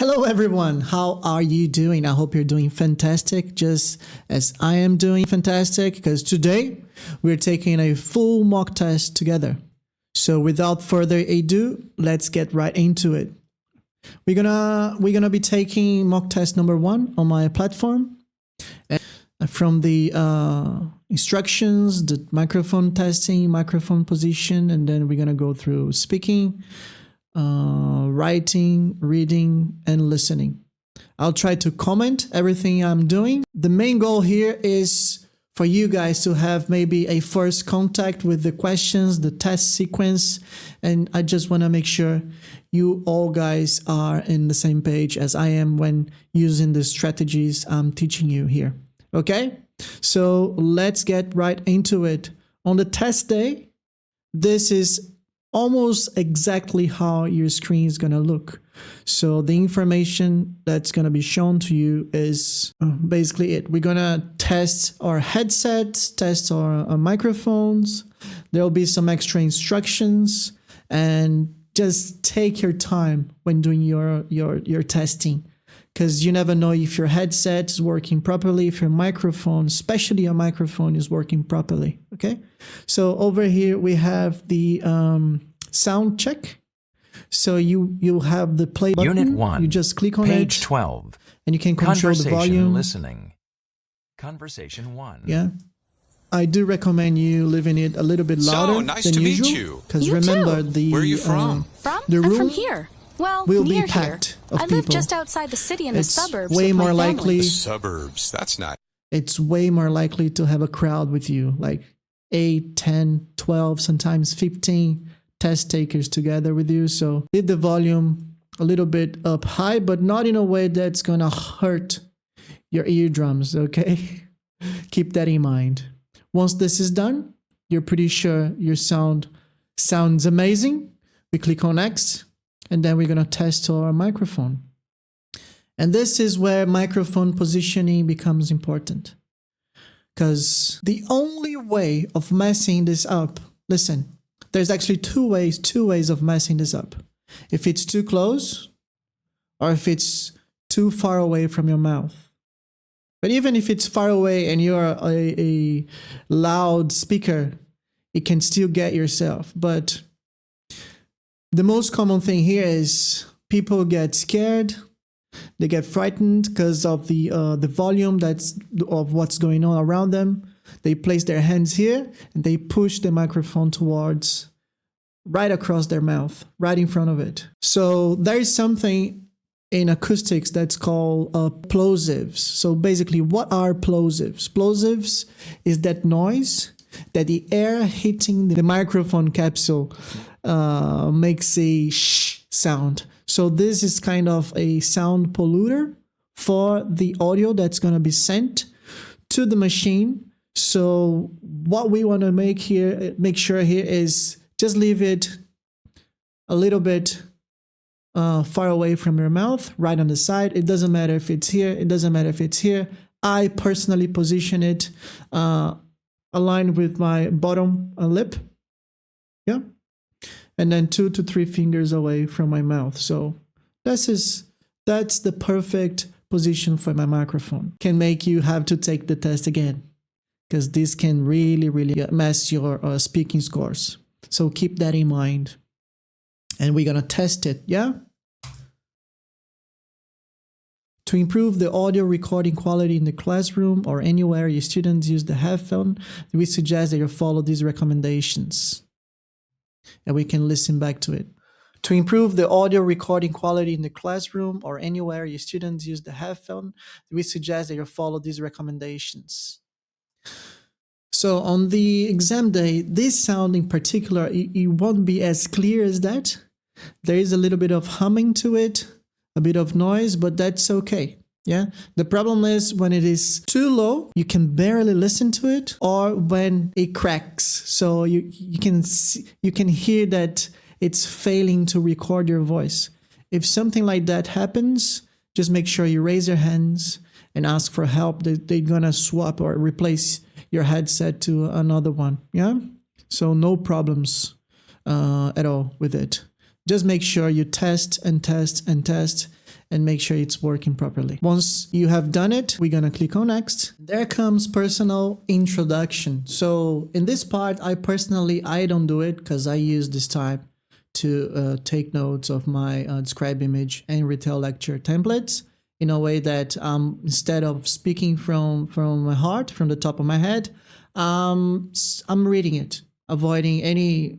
Hello everyone, how are you doing? I hope you're doing fantastic, just as I am doing fantastic, because today we're taking a full mock test together. So without further ado, let's get right into it. We're gonna be taking mock test number 1 on my platform. And from the instructions, the microphone testing, microphone position, and then we're gonna go through speaking, writing, reading, and listening. I'll try to comment everything I'm doing. The main goal here is for you guys to have maybe a first contact with the questions, the test sequence, and I just want to make sure you all guys are in the same page as I am when using the strategies I'm teaching you here. Okay? So let's get right into it. On the test day, this is almost exactly how your screen is going to look. So the information that's going to be shown to you is basically it. We're going to test our headsets, test our microphones. There will be some extra instructions, and just take your time when doing your testing, because you never know if your headset is working properly, if your microphone, especially your microphone, is working properly. Okay, so over here we have the sound check. So you have the play button. Unit 1. You just click on Page it. 12. And you can control the volume. Listening. Conversation 1. Yeah. I do recommend you leaving it a little bit louder nice than to meet usual. you. Because remember, Where are you from? The I'm room from here. Well, will near be packed here. of I live people. just outside the city in the It's suburbs. way with my more family. likely. The suburbs. That's not. It's way more likely to have a crowd with you, like 8, 10, 12, sometimes 15 test takers together with you. So leave the volume a little bit up high, but not in a way that's going to hurt your eardrums, okay? Keep that in mind. Once this is done, you're pretty sure your sounds amazing. We click on Next, and then we're going to test our microphone. And this is where microphone positioning becomes important. Because the only way of messing this up, listen, there's actually two ways of messing this up. If it's too close, or if it's too far away from your mouth. But even if it's far away and you're a loud speaker, it can still get yourself. But the most common thing here is people get scared. They get frightened because of the volume of what's going on around them. They place their hands here and they push the microphone towards right across their mouth, right in front of it. So there is something in acoustics that's called plosives. So basically, what are plosives? Plosives is that noise that the air hitting the microphone capsule makes a shh sound. So this is kind of a sound polluter for the audio that's going to be sent to the machine. So what we want to make sure here is just leave it a little bit far away from your mouth, right on the side. It doesn't matter if it's here. It doesn't matter if it's here. I personally position it aligned with my bottom lip. Yeah. And then 2 to 3 fingers away from my mouth. So that's the perfect position for my microphone. Can make you have to take the test again, because this can really mess your speaking scores. So keep that in mind. And we're going to test it, yeah? To improve the audio recording quality in the classroom or anywhere your students use the headphone, we suggest that you follow these recommendations. And we can listen back to it. To improve the audio recording quality in the classroom or anywhere your students use the headphone, we suggest that you follow these recommendations. So on the exam day, this sound in particular, it won't be as clear as that. There is a little bit of humming to it, a bit of noise, but that's okay. Yeah. The problem is when it is too low, you can barely listen to it, or when it cracks. So you can hear that it's failing to record your voice. If something like that happens, just make sure you raise your hands and ask for help. They're gonna swap or replace your headset to another one. Yeah. So no problems at all with it. just make sure you test and test and test and make sure it's working properly. Once you have done it, we're gonna click on next. There comes personal introduction. So in this part, I don't do it because I use this time to take notes of my describe image and Retell Lecture templates in a way that instead of speaking from my heart, from the top of my head, I'm reading it, avoiding any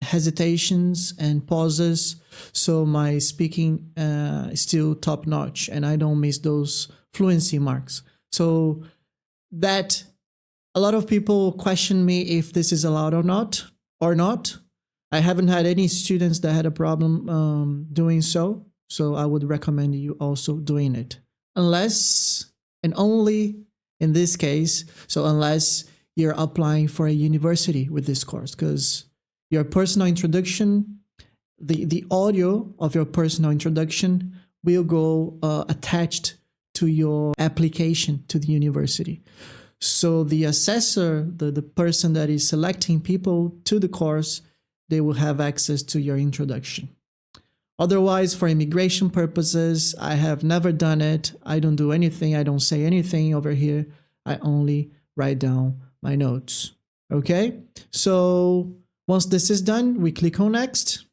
hesitations and pauses, so my speaking is still top notch and I don't miss those fluency marks. So that a lot of people question me if this is allowed or not. I haven't had any students that had a problem doing so I would recommend you also doing it, unless and only in this case, so unless you're applying for a university with this course, because your personal introduction, the audio of your personal introduction will go attached to your application to the university. So the assessor, the person that is selecting people to the course, they will have access to your introduction. Otherwise, for immigration purposes, I have never done it. I don't do anything. I don't say anything over here. I only write down my notes. Okay? So once this is done, we click on next.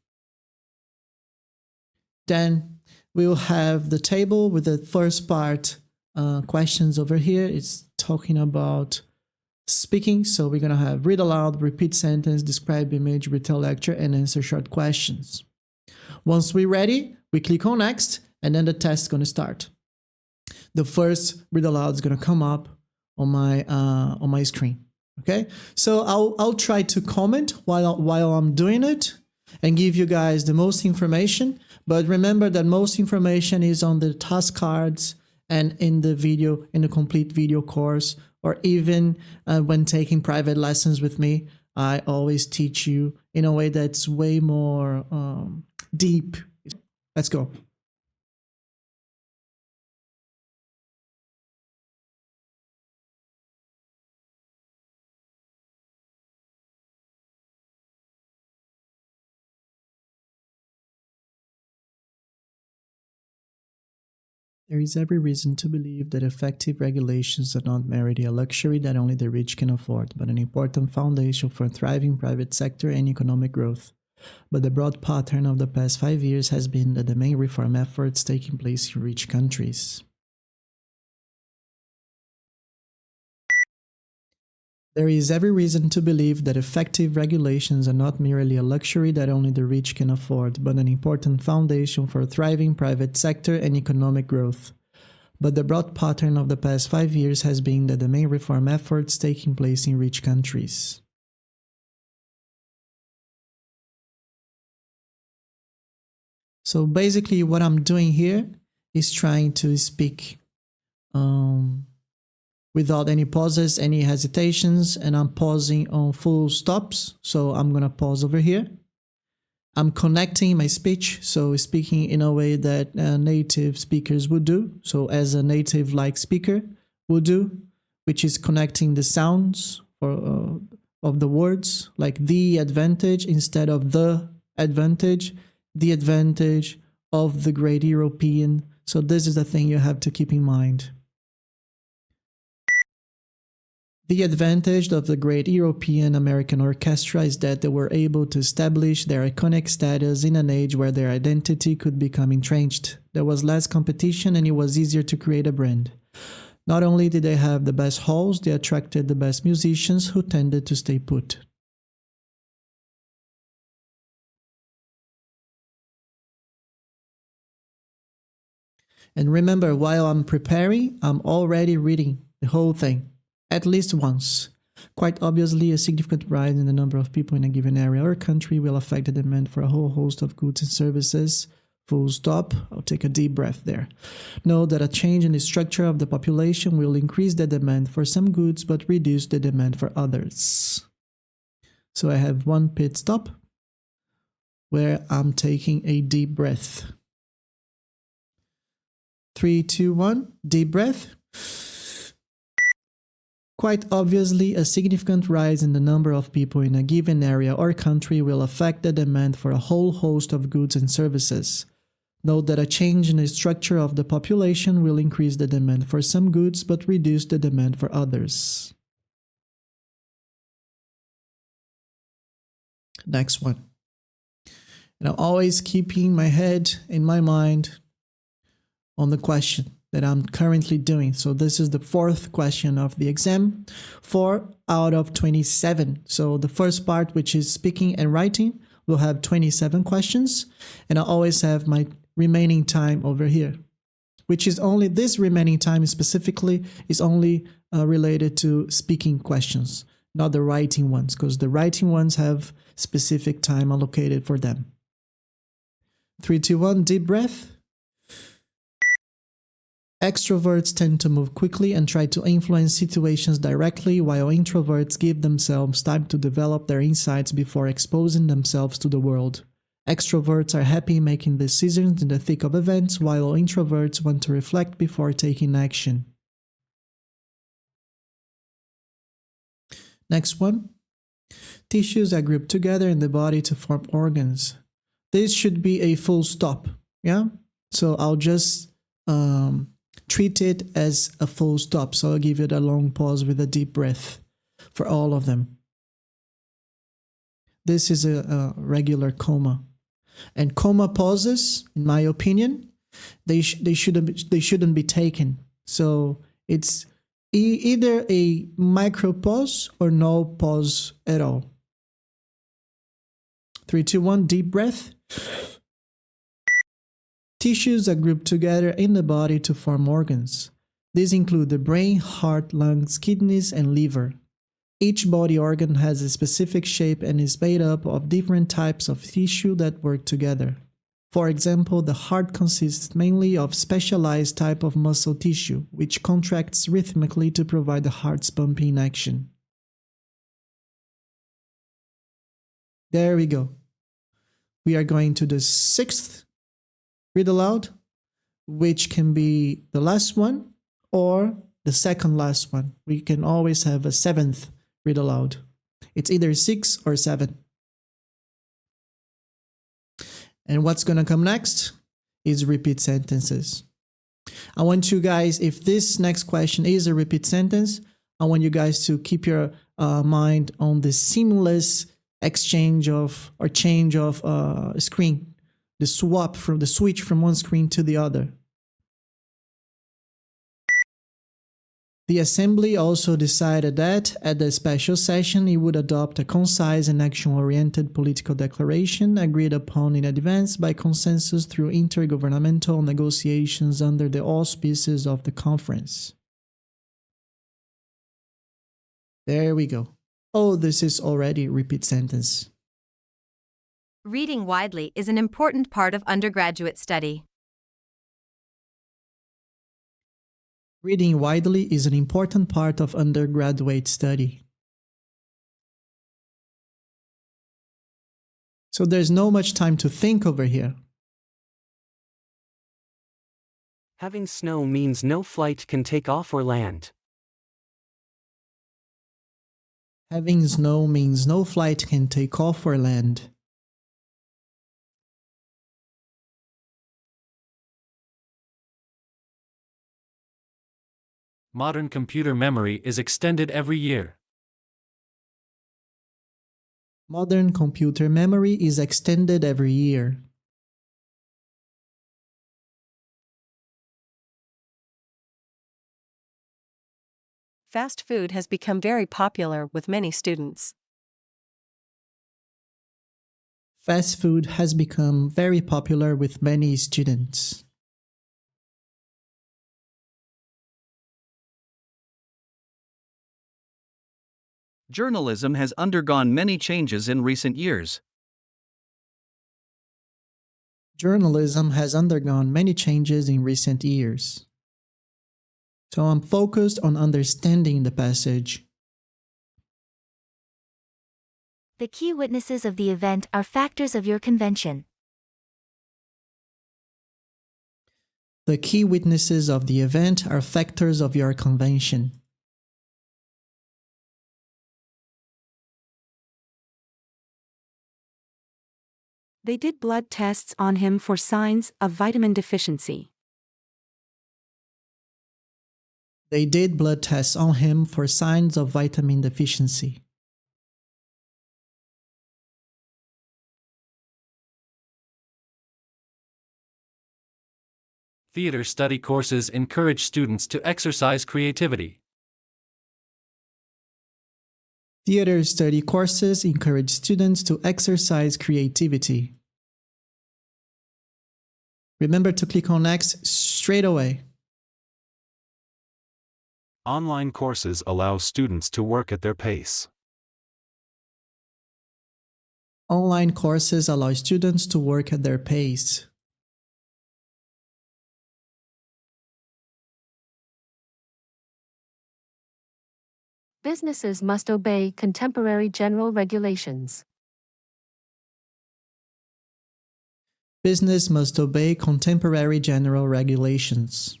Then we will have the table with the first part questions over here. It's talking about speaking. So we're going to have read aloud, repeat sentence, describe image, retell lecture, and answer short questions. Once we're ready, we click on next, and then the test is going to start. The first read aloud is going to come up on my screen. Okay, so I'll try to comment while I'm doing it and give you guys the most information. But remember that most information is on the task cards and in the video, in the complete video course, or even when taking private lessons with me, I always teach you in a way that's way more deep. Let's go. There is every reason to believe that effective regulations are not merely a luxury that only the rich can afford, but an important foundation for a thriving private sector and economic growth. But the broad pattern of the past 5 years has been that the main reform efforts taking place in rich countries. There is every reason to believe that effective regulations are not merely a luxury that only the rich can afford, but an important foundation for a thriving private sector and economic growth. But the broad pattern of the past 5 years has been that the main reform efforts taking place in rich countries. So basically what I'm doing here is trying to speak without any pauses, any hesitations, and I'm pausing on full stops. So I'm going to pause over here. I'm connecting my speech, so speaking in a way that native speakers would do. So as a native-like speaker would do, which is connecting the sounds of the words, like the advantage instead of the advantage of the great European. So this is the thing you have to keep in mind. The advantage of the great European American orchestra is that they were able to establish their iconic status in an age where their identity could become entrenched. There was less competition and it was easier to create a brand. Not only did they have the best halls, they attracted the best musicians who tended to stay put. And remember, while I'm preparing, I'm already reading the whole thing. At least once. Quite obviously, a significant rise in the number of people in a given area or country will affect the demand for a whole host of goods and services. Full stop. I'll take a deep breath there. Note that a change in the structure of the population will increase the demand for some goods but reduce the demand for others. So I have one pit stop where I'm taking a deep breath. 3, 2, 1. Deep breath. Quite obviously, a significant rise in the number of people in a given area or country will affect the demand for a whole host of goods and services. Note that a change in the structure of the population will increase the demand for some goods but reduce the demand for others. Next one. And I'm always keeping my head in my mind on the question that I'm currently doing. So this is the fourth question of the exam, 4 out of 27. So the first part, which is speaking and writing, will have 27 questions. And I always have my remaining time over here, which is only, this remaining time specifically is only related to speaking questions, not the writing ones, because the writing ones have specific time allocated for them. 3, 2, 1, deep breath. Extroverts tend to move quickly and try to influence situations directly, while introverts give themselves time to develop their insights before exposing themselves to the world. Extroverts are happy making decisions in the thick of events, while introverts want to reflect before taking action. Next one. Tissues are grouped together in the body to form organs. This should be a full stop, yeah? So I'll just treat it as a full stop. So I'll give it a long pause with a deep breath for all of them. This is a regular comma. And comma pauses, in my opinion, they shouldn't be taken. So it's either a micro pause or no pause at all. 3, 2, 1, deep breath. Tissues are grouped together in the body to form organs. These include the brain, heart, lungs, kidneys, and liver. Each body organ has a specific shape and is made up of different types of tissue that work together. For example, the heart consists mainly of specialized type of muscle tissue, which contracts rhythmically to provide the heart's pumping action. There we go. We are going to the 6th read aloud, which can be the last one or the second last one. We can always have a 7th read aloud. It's either 6 or 7. And what's going to come next is repeat sentences. I want you guys, if this next question is a repeat sentence, I want you guys to keep your mind on the seamless exchange of or change of screen. The switch from one screen to the other. The Assembly also decided that, at the special session, it would adopt a concise and action-oriented political declaration agreed upon in advance by consensus through intergovernmental negotiations under the auspices of the conference. There we go. Oh, this is already a repeat sentence. Reading widely is an important part of undergraduate study. Reading widely is an important part of undergraduate study. So there's no much time to think over here. Having snow means no flight can take off or land. Having snow means no flight can take off or land. Modern computer memory is extended every year. Modern computer memory is extended every year. Fast food has become very popular with many students. Fast food has become very popular with many students. Journalism has undergone many changes in recent years. Journalism has undergone many changes in recent years. So I'm focused on understanding the passage. The key witnesses of the event are factors of your convention. The key witnesses of the event are factors of your convention. They did blood tests on him for signs of vitamin deficiency. They did blood tests on him for signs of vitamin deficiency. Theater study courses encourage students to exercise creativity. Theater study courses encourage students to exercise creativity. Remember to click on Next straight away. Online courses allow students to work at their pace. Online courses allow students to work at their pace. Businesses must obey contemporary general regulations. Business must obey contemporary general regulations.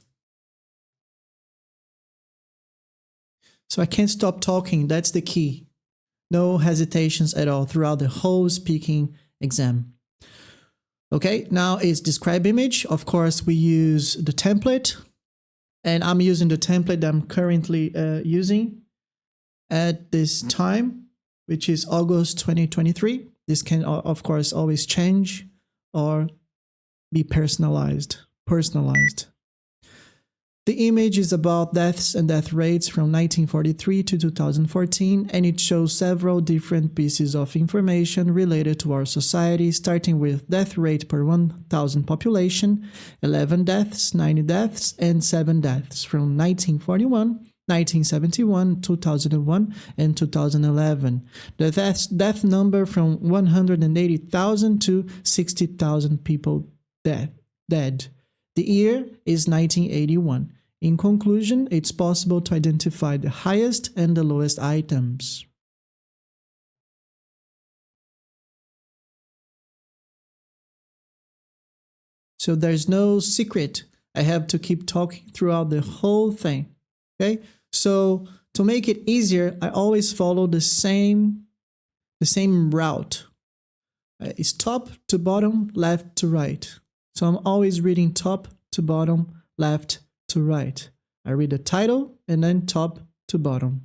So I can't stop talking, that's the key. No hesitations at all throughout the whole speaking exam. Okay, now it's describe image. Of course, we use the template, and I'm using the template that I'm currently using at this time, which is August 2023. This can, of course, always change or be personalized. The image is about deaths and death rates from 1943 to 2014, and it shows several different pieces of information related to our society, starting with death rate per 1,000 population, 11 deaths, 90 deaths, and 7 deaths from 1941, 1971, 2001, and 2011. The death number from 180,000 to 60,000 people dead. The year is 1981. In conclusion, it's possible to identify the highest and the lowest items. So there's no secret. I have to keep talking throughout the whole thing. Okay? So to make it easier, I always follow the same route. It's top to bottom, left to right. So I'm always reading top to bottom, left to right. I read the title and then top to bottom.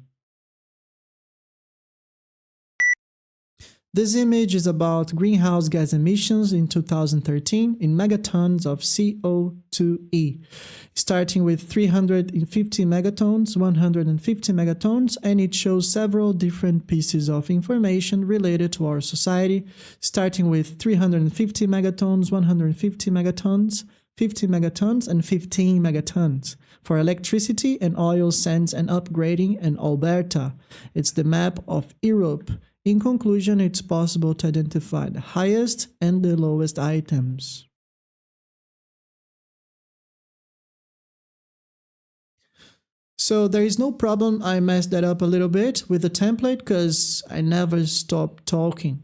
This image is about greenhouse gas emissions in 2013 in megatons of CO2e, starting with 350 megatons, 150 megatons, and it shows several different pieces of information related to our society, starting with 350 megatons, 150 megatons, 50 megatons, and 15 megatons. For electricity and oil sands and upgrading in Alberta, it's the map of Europe. In conclusion, it's possible to identify the highest and the lowest items. So there is no problem. I messed that up a little bit with the template because I never stop talking.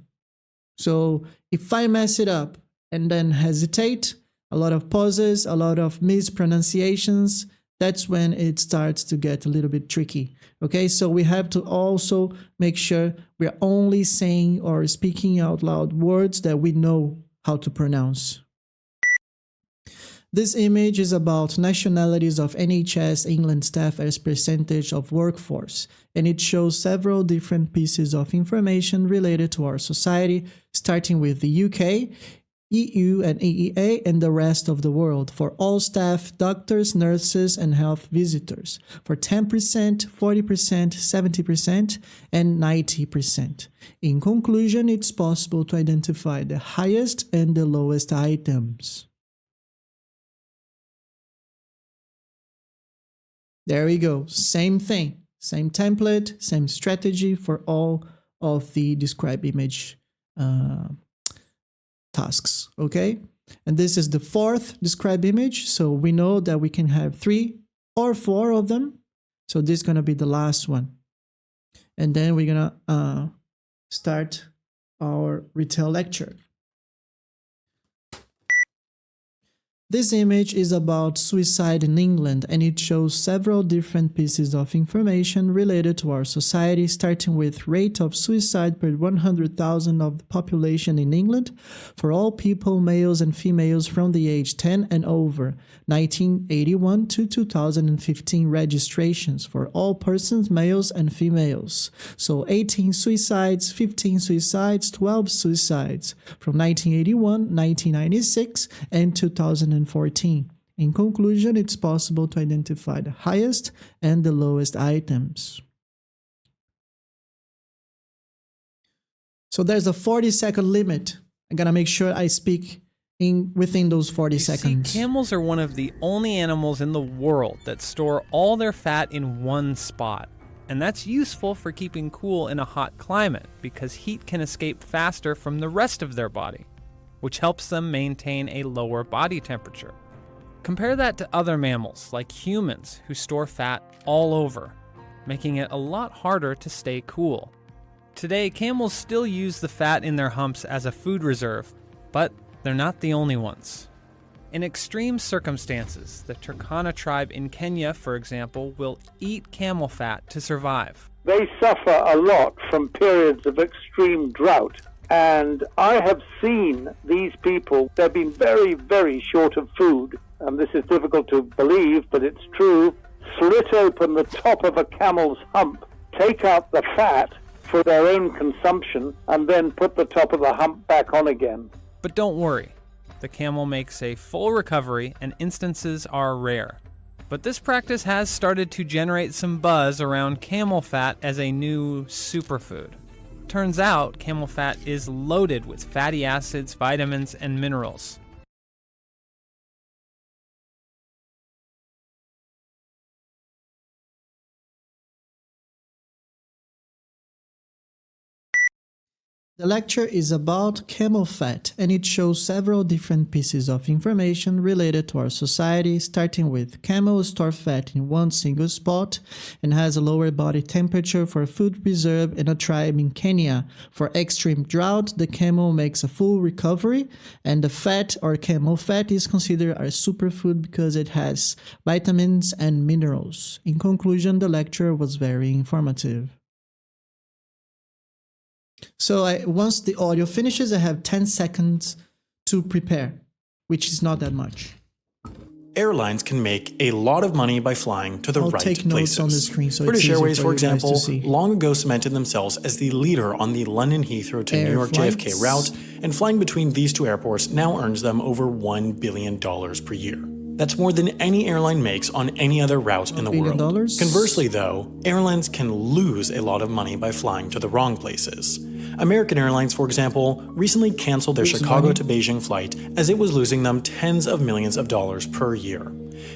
So if I mess it up and then hesitate, a lot of pauses, a lot of mispronunciations, that's when it starts to get a little bit tricky. Okay, so we have to also make sure we're only saying or speaking out loud words that we know how to pronounce. This image is about nationalities of NHS England staff as percentage of workforce, and it shows several different pieces of information related to our society, starting with the UK, EU and EEA, and the rest of the world for all staff, doctors, nurses, and health visitors for 10%, 40%, 70%, and 90%. In conclusion, it's possible to identify the highest and the lowest items. There we go. Same thing. Same template, same strategy for all of the describe image tasks, okay? And this is the fourth describe image, so we know that we can have 3 or 4 of them. So this is going to be the last one. And then we're going to start our Retell lecture. This image is about suicide in England, and it shows several different pieces of information related to our society, starting with rate of suicide per 100,000 of the population in England for all people, males and females from the age 10 and over, 1981 to 2015 registrations for all persons, males and females. So 18 suicides, 15 suicides, 12 suicides from 1981, 1996 and 2014. In conclusion, it's possible to identify the highest and the lowest items. So there's a 40-second limit. I gotta make sure I speak within those 40 seconds. See, camels are one of the only animals in the world that store all their fat in one spot. And that's useful for keeping cool in a hot climate because heat can escape faster from the rest of their body, which helps them maintain a lower body temperature. Compare that to other mammals, like humans, who store fat all over, making it a lot harder to stay cool. Today, camels still use the fat in their humps as a food reserve, but they're not the only ones. In extreme circumstances, the Turkana tribe in Kenya, for example, will eat camel fat to survive. They suffer a lot from periods of extreme drought. And I have seen these people, they've been very, very short of food. And this is difficult to believe, but it's true. Slit open the top of a camel's hump, take out the fat for their own consumption, and then put the top of the hump back on again. But don't worry, the camel makes a full recovery and instances are rare. But this practice has started to generate some buzz around camel fat as a new superfood. Turns out, camel fat is loaded with fatty acids, vitamins, and minerals. The lecture is about camel fat, and it shows several different pieces of information related to our society, starting with camels store fat in one single spot and has a lower body temperature for food reserve in a tribe in Kenya. For extreme drought, the camel makes a full recovery, and the fat or camel fat is considered a superfood because it has vitamins and minerals. In conclusion, the lecture was very informative. So once the audio finishes, I have 10 seconds to prepare, which is not that much. Airlines can make a lot of money by flying to the right places. I'll take notes on the screen so British it's easier Airways, for for you guys to example, see. long ago cemented themselves as the leader on the London Heathrow to New York JFK route, and flying between these two airports now earns them over $1 billion per year. That's more than any airline makes on any other route in the world. Conversely, though, airlines can lose a lot of money by flying to the wrong places. American Airlines, for example, recently canceled their Chicago to Beijing flight as it was losing them tens of millions of dollars per year.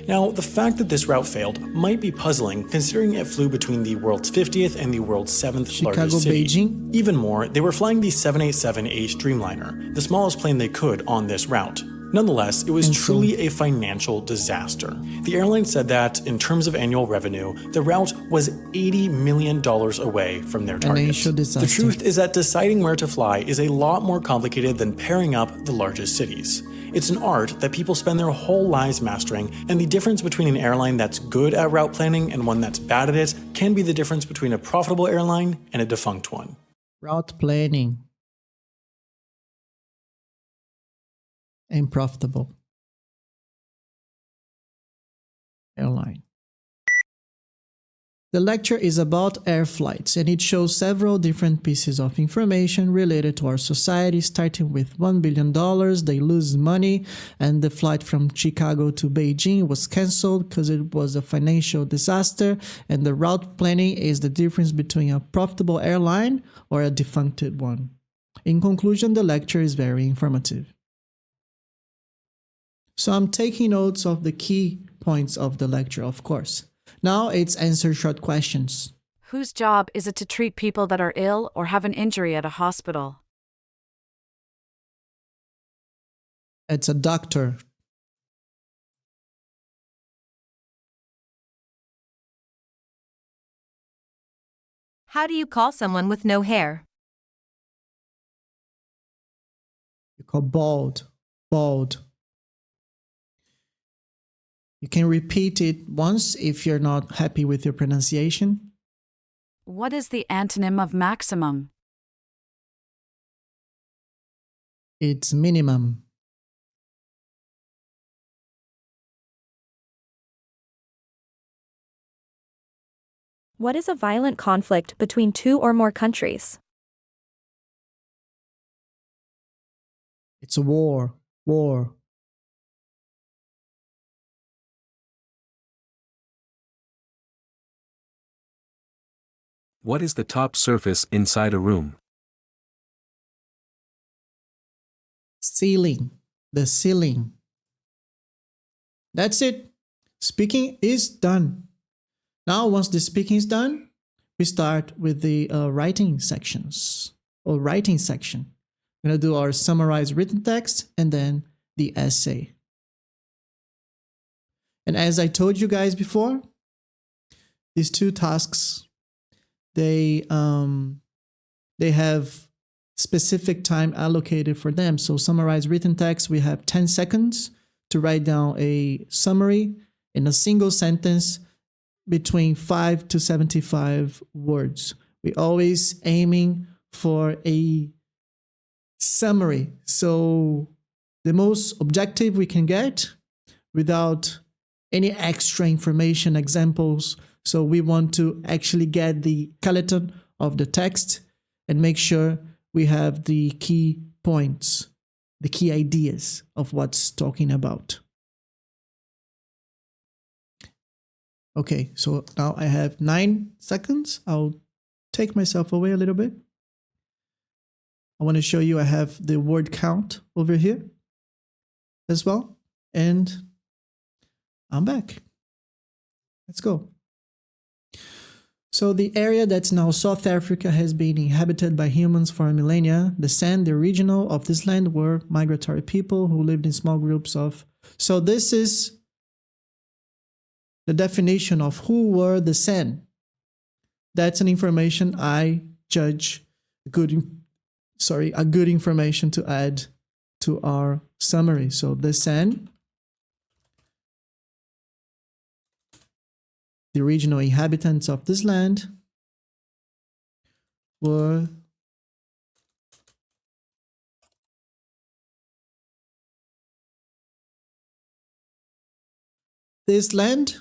Now, the fact that this route failed might be puzzling considering it flew between the world's 50th and the world's 7th largest city. Beijing. Even more, they were flying the 787H Dreamliner, the smallest plane they could on this route. Nonetheless, it was truly a financial disaster. The airline said that, in terms of annual revenue, the route was $80 million away from their target. The truth is that deciding where to fly is a lot more complicated than pairing up the largest cities. It's an art that people spend their whole lives mastering, and the difference between an airline that's good at route planning and one that's bad at it can be the difference between a profitable airline and a defunct one. Route planning. And profitable airline. The lecture is about air flights, and it shows several different pieces of information related to our society, starting with $1 billion, they lose money, and the flight from Chicago to Beijing was cancelled because it was a financial disaster, and the route planning is the difference between a profitable airline or a defunct one. In conclusion, the lecture is very informative. So I'm taking notes of the key points of the lecture, of course. Now it's answer short questions. Whose job is it to treat people that are ill or have an injury at a hospital? It's a doctor. How do you call someone with no hair? You call bald. Bald. You can repeat it once if you're not happy with your pronunciation. What is the antonym of maximum? It's minimum. What is a violent conflict between two or more countries? It's a war. War. What is the top surface inside a room? Ceiling. The ceiling. That's it. Speaking is done. Now, once the speaking is done, we start with the writing sections or writing section. We're going to do our summarized written text and then the essay. And as I told you guys before, these two tasks, they have specific time allocated for them. So summarized written text, we have 10 seconds to write down a summary in a single sentence between 5 to 75 words. We always aiming for a summary. So the most objective we can get without any extra information, examples. So we want to actually get the skeleton of the text and make sure we have the key points, the key ideas of what's talking about. Okay, so now I have 9 seconds. I'll take myself away a little bit. I want to show you I have the word count over here as well. And I'm back. Let's go. So the area that's now South Africa has been inhabited by humans for millennia. The San, the original of this land, were migratory people who lived in small groups of... So this is the definition of who were the San. That's an information I judge a good information to add to our summary. So the San, the original inhabitants of this land, were this land,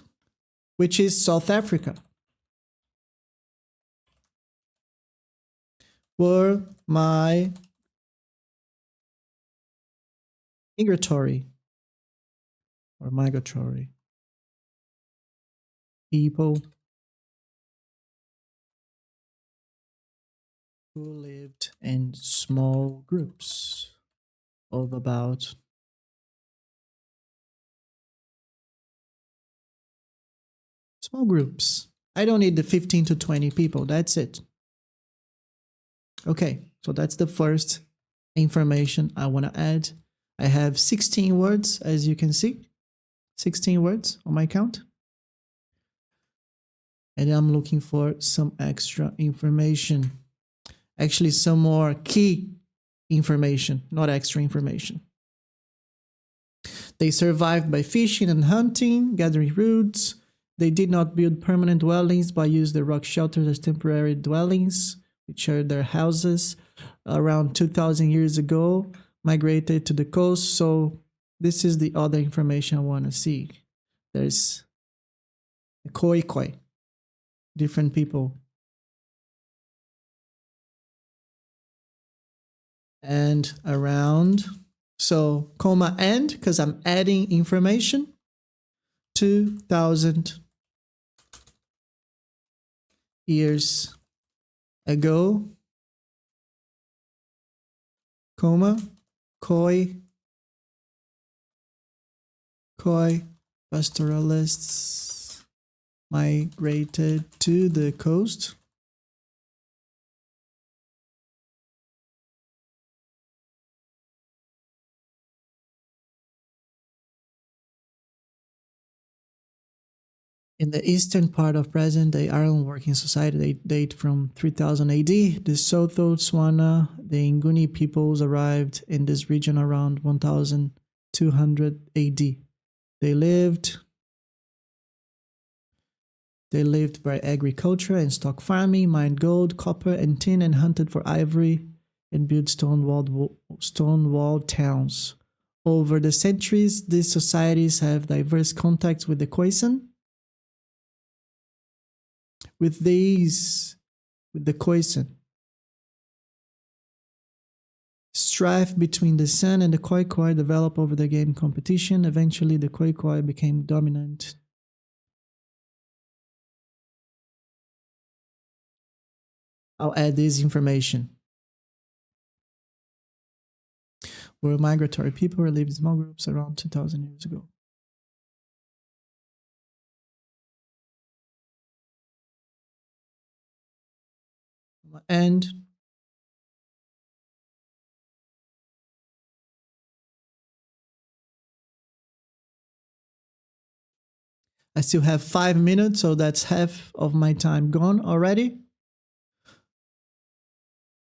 which is South Africa, were my migratory people who lived in small groups of about small groups. I don't need the 15 to 20 people. That's it. Okay, so that's the first information I want to add. I have 16 words, as you can see. 16 words on my count. And I'm looking for some extra information. Actually, some more key information, not extra information. They survived by fishing and hunting, gathering roots. They did not build permanent dwellings, but used the rock shelters as temporary dwellings, which are their houses. Around 2,000 years ago, migrated to the coast. So this is the other information I want to see. There's a Khoikhoi, different people. And around, so comma and, because I'm adding information, 2,000 years ago, comma, Khoi pastoralists migrated to the coast. In the eastern part of present-day Ireland working society, they date from 3000 AD. The Sotho, Tswana, the Nguni peoples arrived in this region around 1200 AD. They lived They lived by agriculture and stock farming, mined gold, copper, and tin, and hunted for ivory, and built stone-walled towns. Over the centuries, these societies have diverse contacts with the Khoisan. With the Khoisan. Strife between the San and the Khoikhoi developed over the game competition. Eventually, the Khoikhoi became dominant. I'll add this information. Were migratory people who lived in small groups around 2,000 years ago. And I still have 5 minutes, so that's half of my time gone already.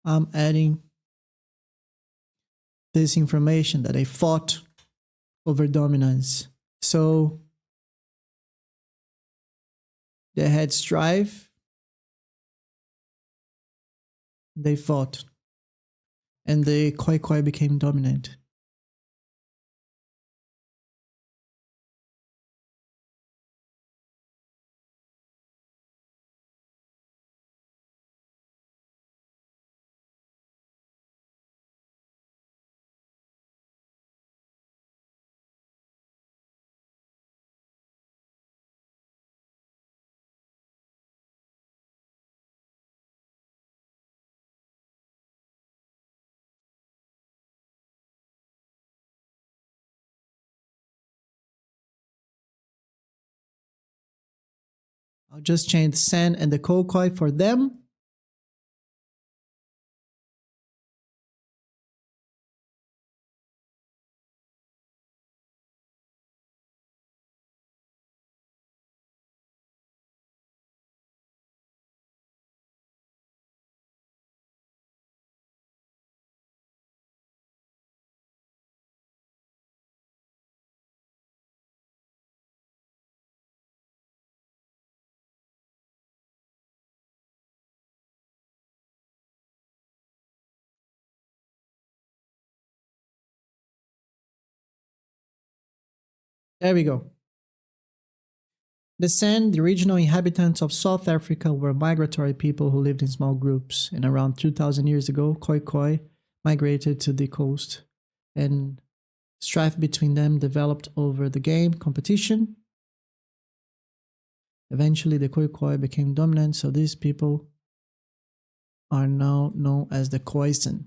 I'm adding this information that I fought over dominance. So they had strife, they fought, and the Khoikhoi became dominant. I'll just change the San and the Khoikhoi for them. There we go. The San, the original inhabitants of South Africa, were migratory people who lived in small groups. And around 2,000 years ago, Khoikhoi migrated to the coast, and strife between them developed over the game competition. Eventually, the Khoikhoi became dominant, so these people are now known as the Khoisan.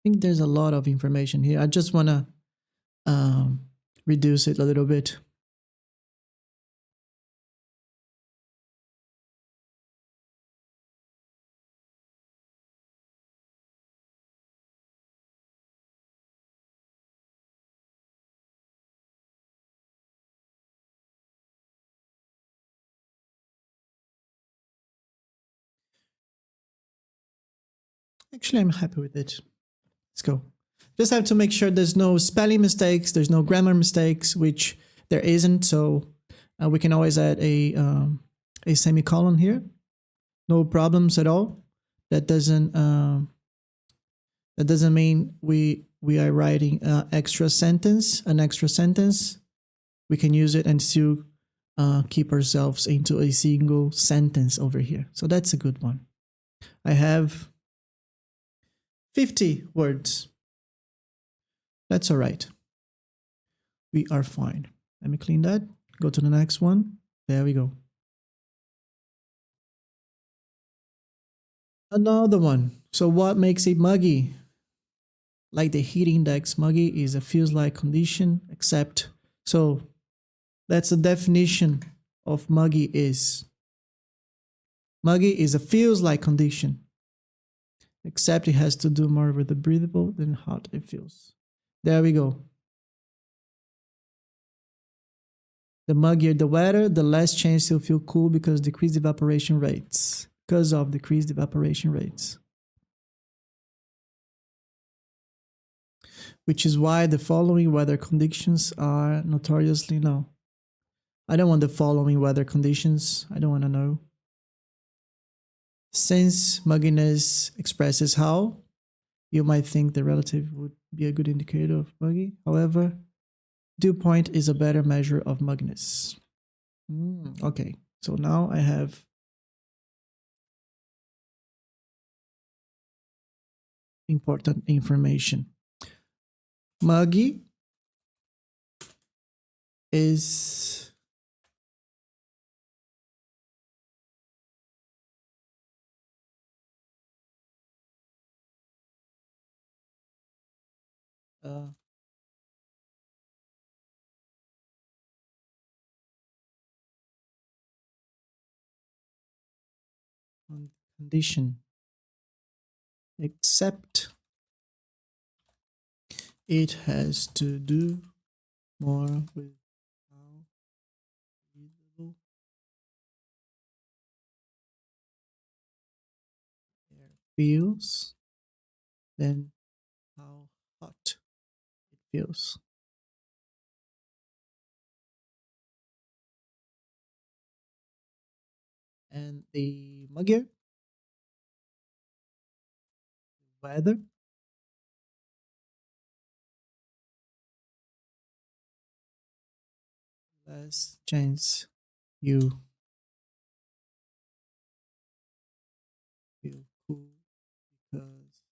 I think there's a lot of information here. I just want to reduce it a little bit. Actually, I'm happy with it. Let's go. Just have to make sure there's no spelling mistakes, there's no grammar mistakes, which there isn't. So we can always add a semicolon here. No problems at all. That doesn't mean we are writing an extra sentence. We can use it and still keep ourselves into a single sentence over here. So that's a good one. I have 50 words. That's all right. We are fine. Let me clean that. Go to the next one. There we go. Another one. So what makes it muggy? Like the heat index, muggy is a feels-like condition, except. So that's the definition of muggy is. Muggy is a feels-like condition, except it has to do more with the breathable than hot it feels. There we go. The muggier the weather, the less chance you'll feel cool because of decreased evaporation rates. Which is why the following weather conditions are notoriously low. I don't want the following weather conditions. I don't want to know. Since mugginess expresses how, you might think the relative would be a good indicator of muggy. However, dew point is a better measure of mugginess. Okay, so now I have important information. Muggy is condition, except it has to do more with how breathable air feels than how hot it feels. And the muggier weather, less chance you feel cool because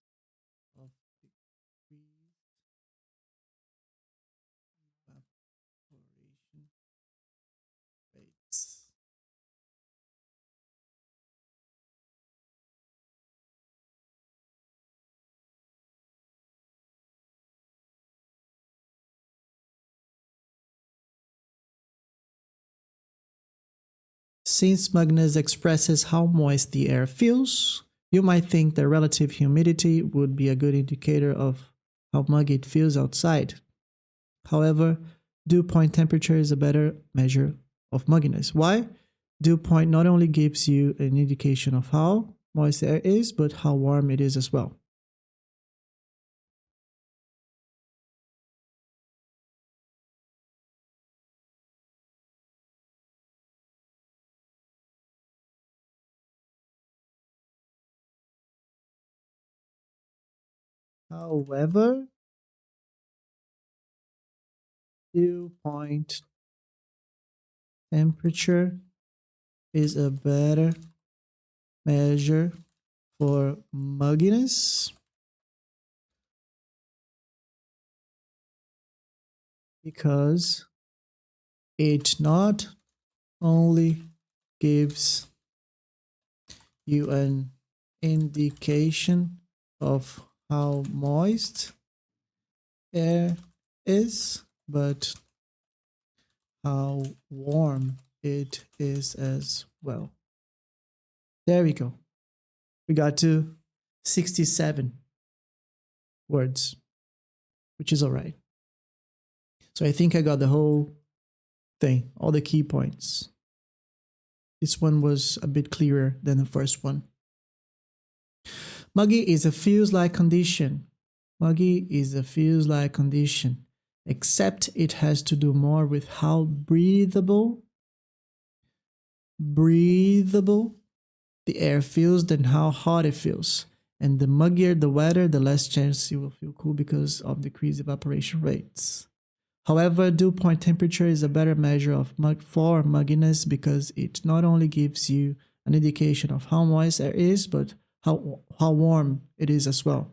of decreased evaporation rates. Since mugginess expresses how moist the air feels, you might think the relative humidity would be a good indicator of how muggy it feels outside. However, dew point temperature is a better measure of mugginess. Why? Dew point not only gives you an indication of how moist the air is, but how warm it is as well. However, dew point temperature is a better measure for mugginess because it not only gives you an indication of how moist air is, but how warm it is as well. There we go. We got to 67 words, which is all right. So I think I got the whole thing, all the key points. This one was a bit clearer than the first one. Muggy is a feels-like condition. Muggy is a feels-like condition, except it has to do more with how breathable the air feels than how hot it feels. And the muggier the weather, the less chance you will feel cool because of decreased evaporation rates. However, dew point temperature is a better measure of for mugginess because it not only gives you an indication of how moist air is, but how warm it is as well.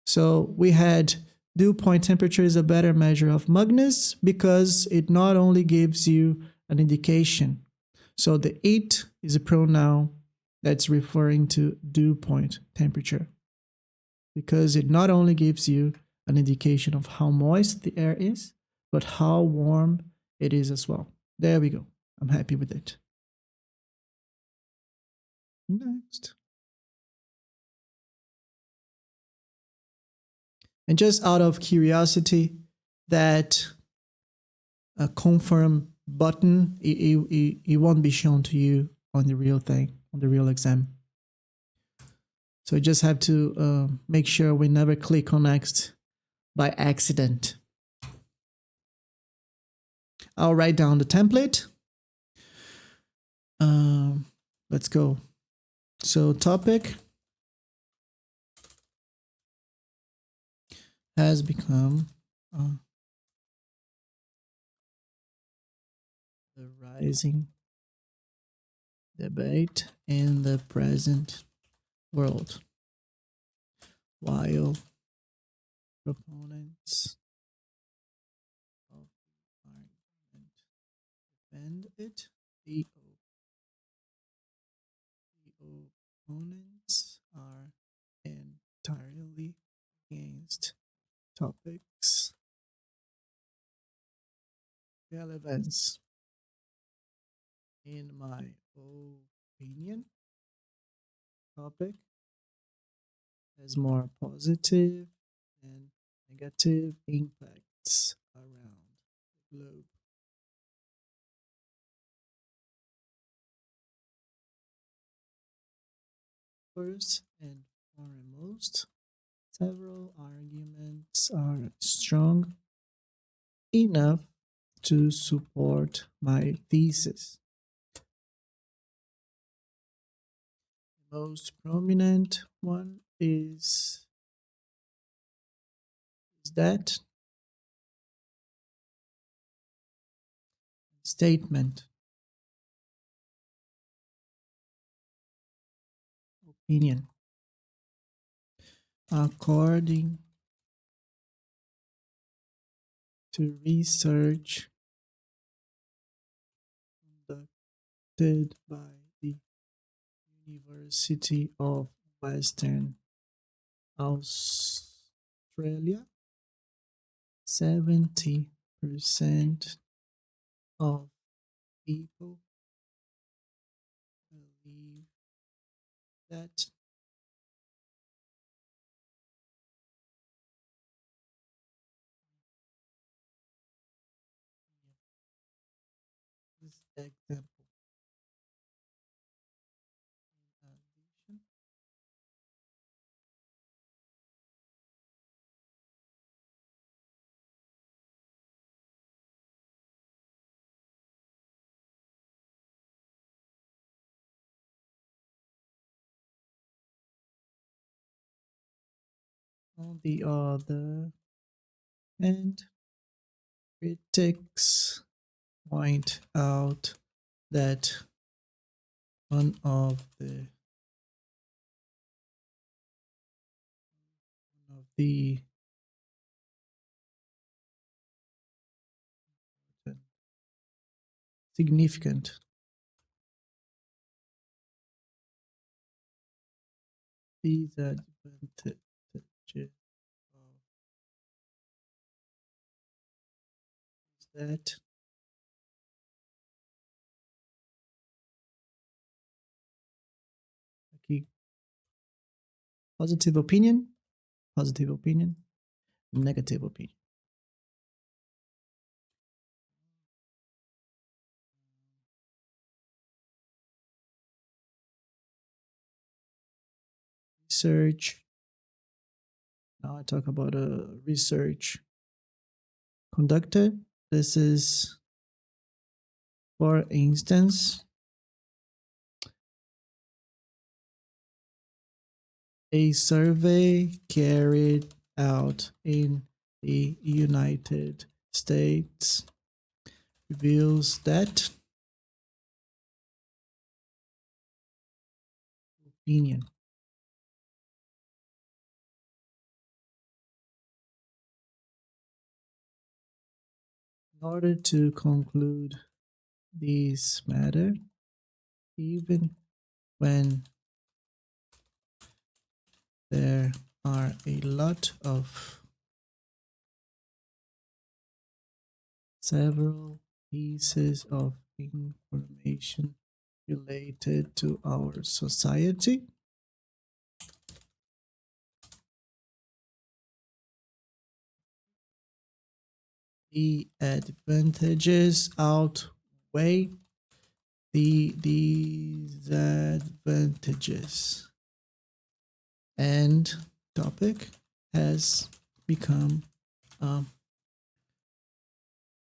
So we had dew point temperature is a better measure of mugginess because it not only gives you an indication. So the it is a pronoun that's referring to dew point temperature because it not only gives you an indication of how moist the air is, but how warm it is as well. There we go. I'm happy with it. Next. And just out of curiosity, that confirm button, it won't be shown to you on the real thing, on the real exam. So you just have to make sure we never click on next by accident. I'll write down the template Let's go. So topic has become the rising debate in the present world, while proponents of the argument defend it, the opponents are entirely against topics relevance. In my opinion, topic has more positive and negative impacts around the globe. First and foremost, several arguments are strong enough to support my thesis. The most prominent one is that statement, opinion. According to research conducted by the University of Western Australia, 70% of people believe that this example. On the other hand, critics point out that one of the significant disadvantages that positive opinion, negative opinion. Research. Now I talk about a research conducted. This is, for instance, a survey carried out in the United States reveals that opinion in order to conclude this matter, even when there are a lot of several pieces of information related to our society, the advantages outweigh the disadvantages, and topic has become a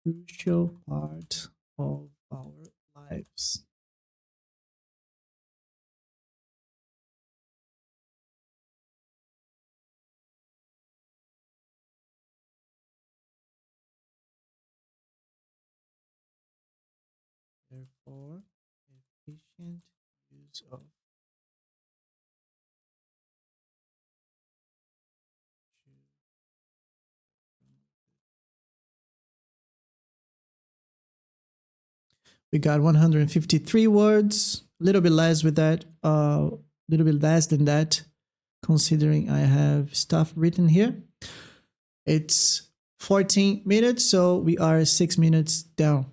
crucial part of our lives. Therefore, efficient use of we got 153 words, a little bit less with that, a little bit less than that, considering I have stuff written here. It's 14 minutes, so we are 6 minutes down.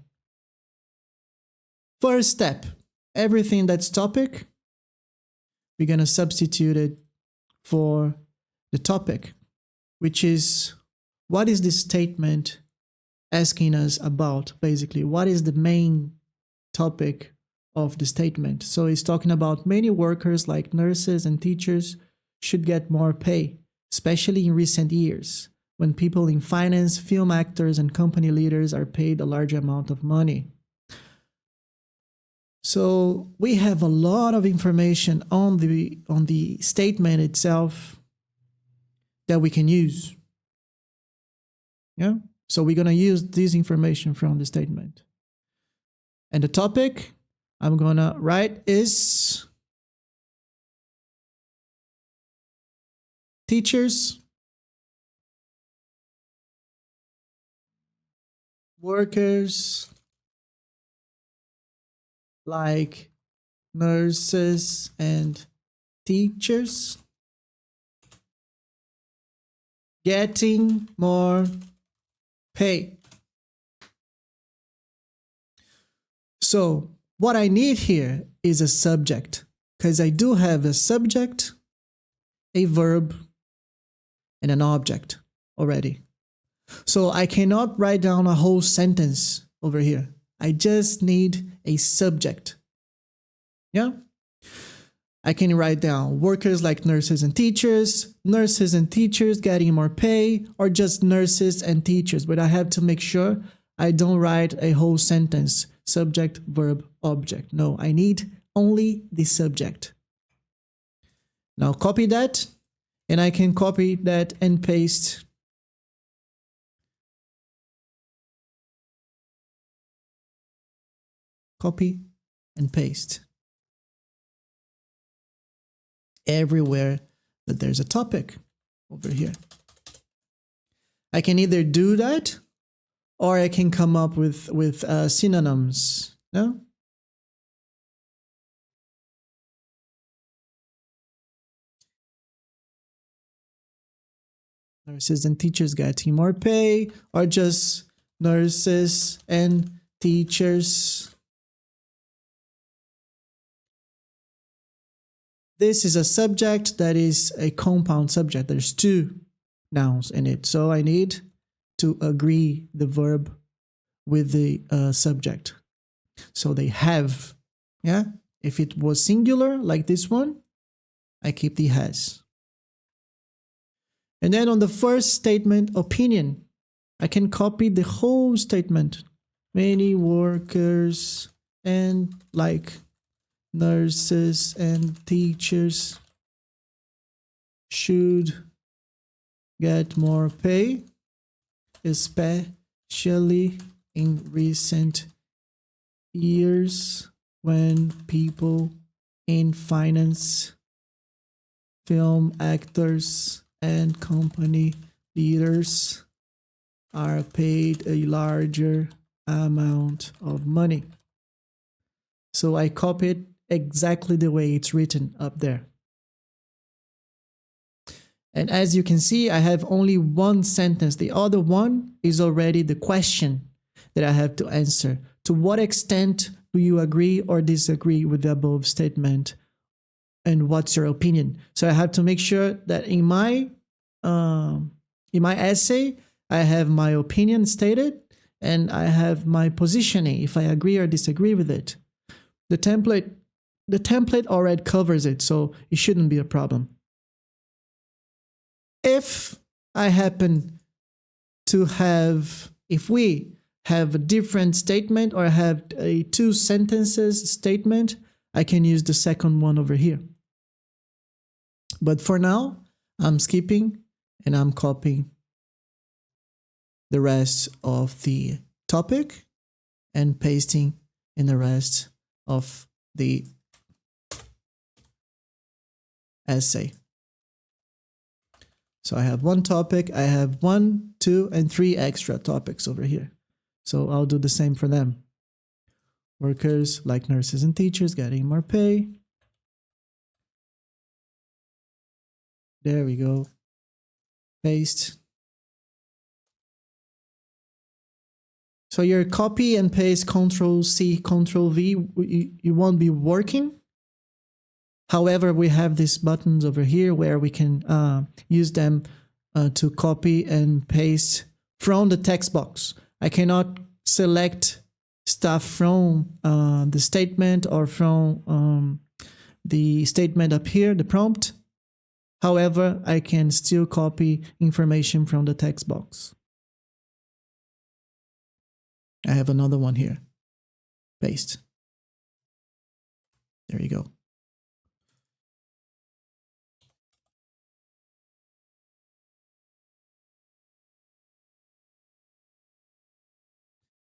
First step, everything that's topic, we're going to substitute it for the topic, which is what is this statement asking us about, basically? What is the main topic of the statement? So it's talking about many workers like nurses and teachers should get more pay, especially in recent years, when people in finance, film actors, and company leaders are paid a large amount of money. So we have a lot of information on the statement itself that we can use. Yeah. So we're going to use this information from the statement. And the topic I'm going to write is teachers, workers like nurses and teachers getting more pay. So what I need here is a subject, because I do have a subject, a verb, and an object already. So I cannot write down a whole sentence over here. I just need a subject. Yeah? I can write down workers like nurses and teachers getting more pay, or just nurses and teachers. But I have to make sure I don't write a whole sentence, subject, verb, object. No, I need only the subject. Now copy that, and I can copy that and paste copy and paste everywhere that there's a topic over here. I can either do that, or I can come up with synonyms. No? Nurses and teachers getting more pay, or just nurses and teachers. This is a subject that is a compound subject. There's two nouns in it. So I need to agree the verb with the subject. So they have. Yeah. If it was singular, like this one, I keep the has. And then on the first statement, opinion, I can copy the whole statement. Many workers and like nurses and teachers should get more pay, especially in recent years when people in finance, film actors, and company leaders are paid a larger amount of money. So I copied exactly the way it's written up there. And as you can see, I have only one sentence. The other one is already the question that I have to answer. To what extent do you agree or disagree with the above statement? And what's your opinion? So I have to make sure that in my essay, I have my opinion stated and I have my positioning, if I agree or disagree with it. The template already covers it, so it shouldn't be a problem. If I happen to have, if we have a different statement or have a two sentences statement, I can use the second one over here. But for now, I'm skipping and I'm copying the rest of the topic and pasting in the rest of the essay. So I have one topic, I have 1, 2, and 3 extra topics over here. So I'll do the same for them. Workers like nurses and teachers getting more pay. There we go. Paste. So your copy and paste Control-C, Control-V, you won't be working. However, we have these buttons over here where we can use them to copy and paste from the text box. I cannot select stuff from the statement or from the statement up here, the prompt. However, I can still copy information from the text box. I have another one here. Paste. There you go.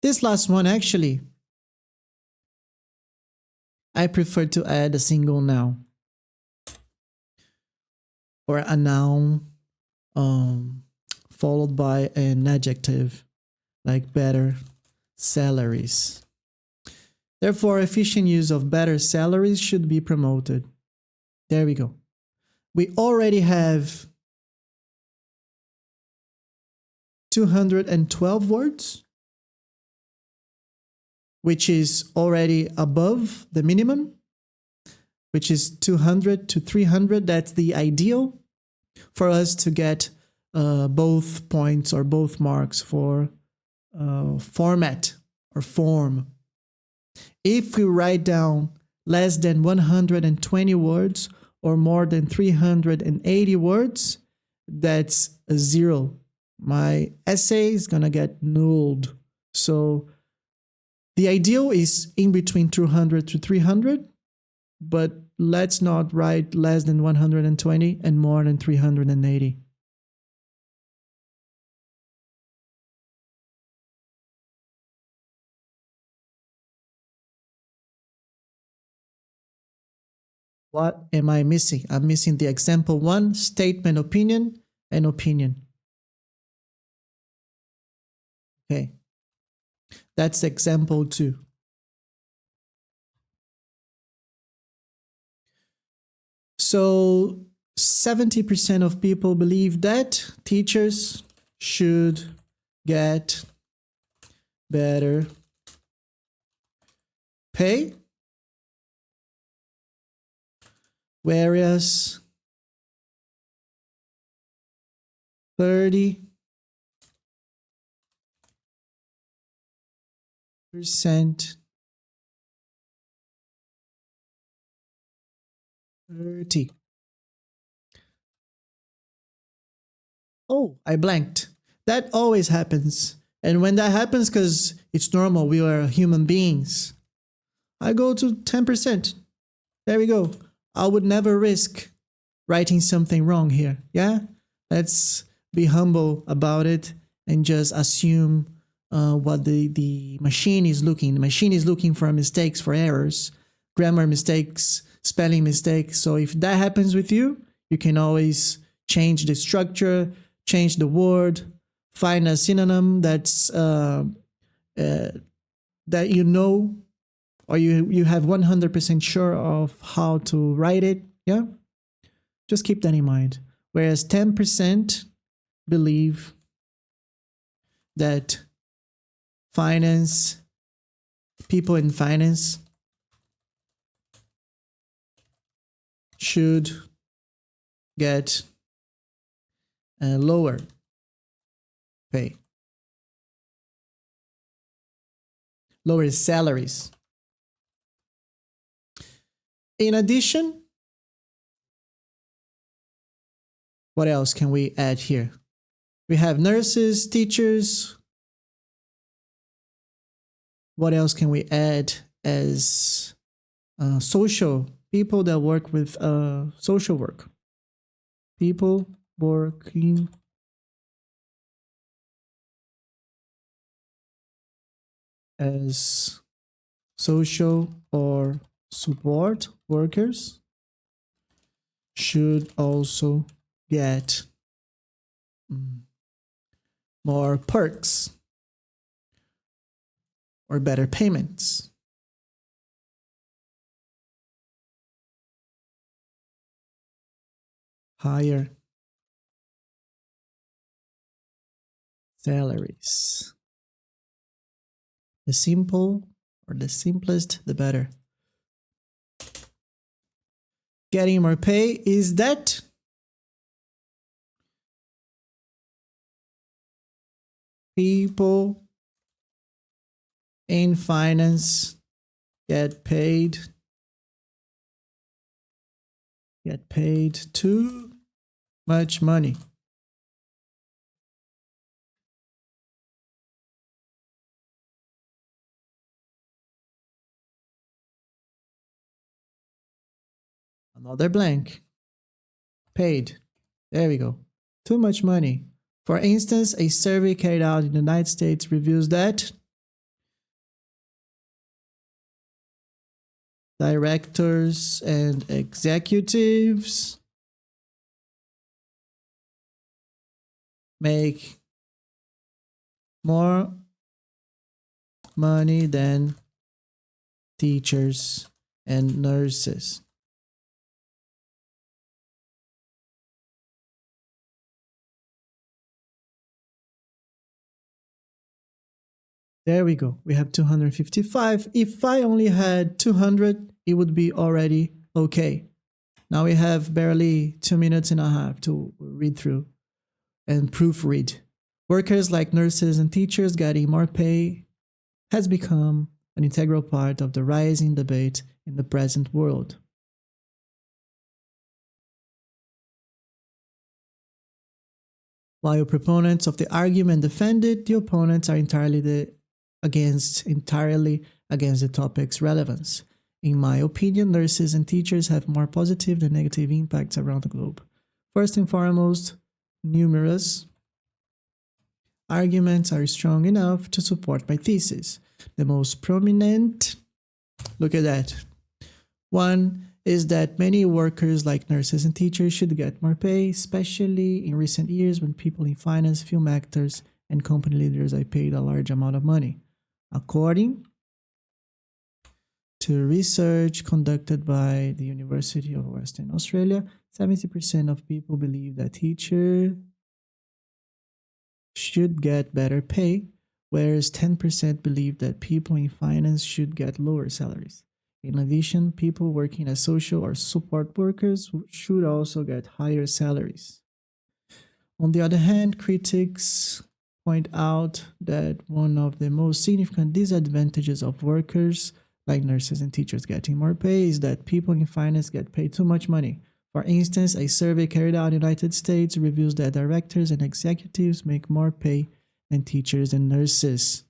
This last one, actually, I prefer to add a single noun or a noun followed by an adjective, like better salaries. Therefore, efficient use of better salaries should be promoted. There we go. We already have 212 words, which is already above the minimum, which is 200 to 300. That's the ideal for us to get both points or both marks for format or form. If we write down less than 120 words or more than 380 words, that's a 0. My essay is gonna get nulled. So the ideal is in between 200 to 300, but let's not write less than 120 and more than 380. What am I missing? I'm missing the example 1, statement, opinion, and opinion. Okay. That's example 2. So 70% of people believe that teachers should get better pay, whereas 30% Oh, I blanked. That always happens. And when that happens, because it's normal, we are human beings, I go to 10%. There we go. I would never risk writing something wrong here. Yeah? Let's be humble about it and just assume what the machine is looking. The machine is looking for mistakes, for errors, grammar mistakes, spelling mistakes. So if that happens with you, you can always change the structure, change the word, find a synonym that's that you know, or you have 100% sure of how to write it. Yeah, just keep that in mind. Whereas 10% believe that people in finance should get a lower pay, lower salaries. In addition, what else can we add here? We have nurses, teachers. What else can we add as social people that work with social work? People working as social or support workers should also get more perks or better payments. Higher salaries. The simplest, the better. Getting more pay is that people in finance get paid too much money. Another blank. Paid. There we go. Too much money. For instance, a survey carried out in the United States reveals that directors and executives make more money than teachers and nurses. There we go. We have 255. If I only had 200, it would be already okay. Now we have barely 2.5 minutes to read through and proofread. Workers like nurses and teachers getting more pay has become an integral part of the rising debate in the present world. While proponents of the argument defend it, the opponents are entirely against the topic's relevance. In my opinion, nurses and teachers have more positive than negative impacts around the globe. First and foremost, numerous arguments are strong enough to support my thesis. The most prominent, look at that. One is that many workers like nurses and teachers should get more pay, especially in recent years when people in finance, film actors, and company leaders are paid a large amount of money. According to research conducted by the University of Western Australia, 70% of people believe that teachers should get better pay, whereas 10% believe that people in finance should get lower salaries. In addition, people working as social or support workers should also get higher salaries. On the other hand, critics point out that one of the most significant disadvantages of workers like nurses and teachers getting more pay is that people in finance get paid too much money. For instance, a survey carried out in the United States reveals that directors and executives make more pay than teachers and nurses.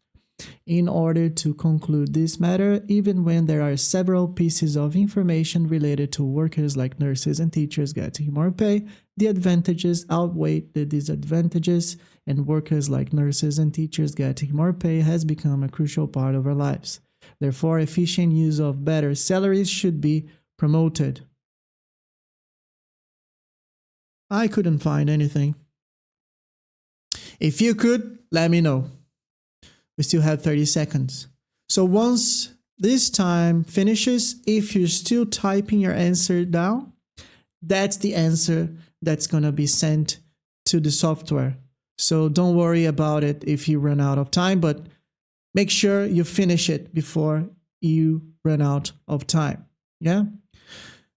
In order to conclude this matter, even when there are several pieces of information related to workers like nurses and teachers getting more pay, the advantages outweigh the disadvantages, and workers like nurses and teachers getting more pay has become a crucial part of our lives. Therefore, efficient use of better salaries should be promoted. I couldn't find anything. If you could, let me know. We still have 30 seconds. So once this time finishes, if you're still typing your answer down, that's the answer that's going to be sent to the software. So don't worry about it if you run out of time, but make sure you finish it before you run out of time. Yeah?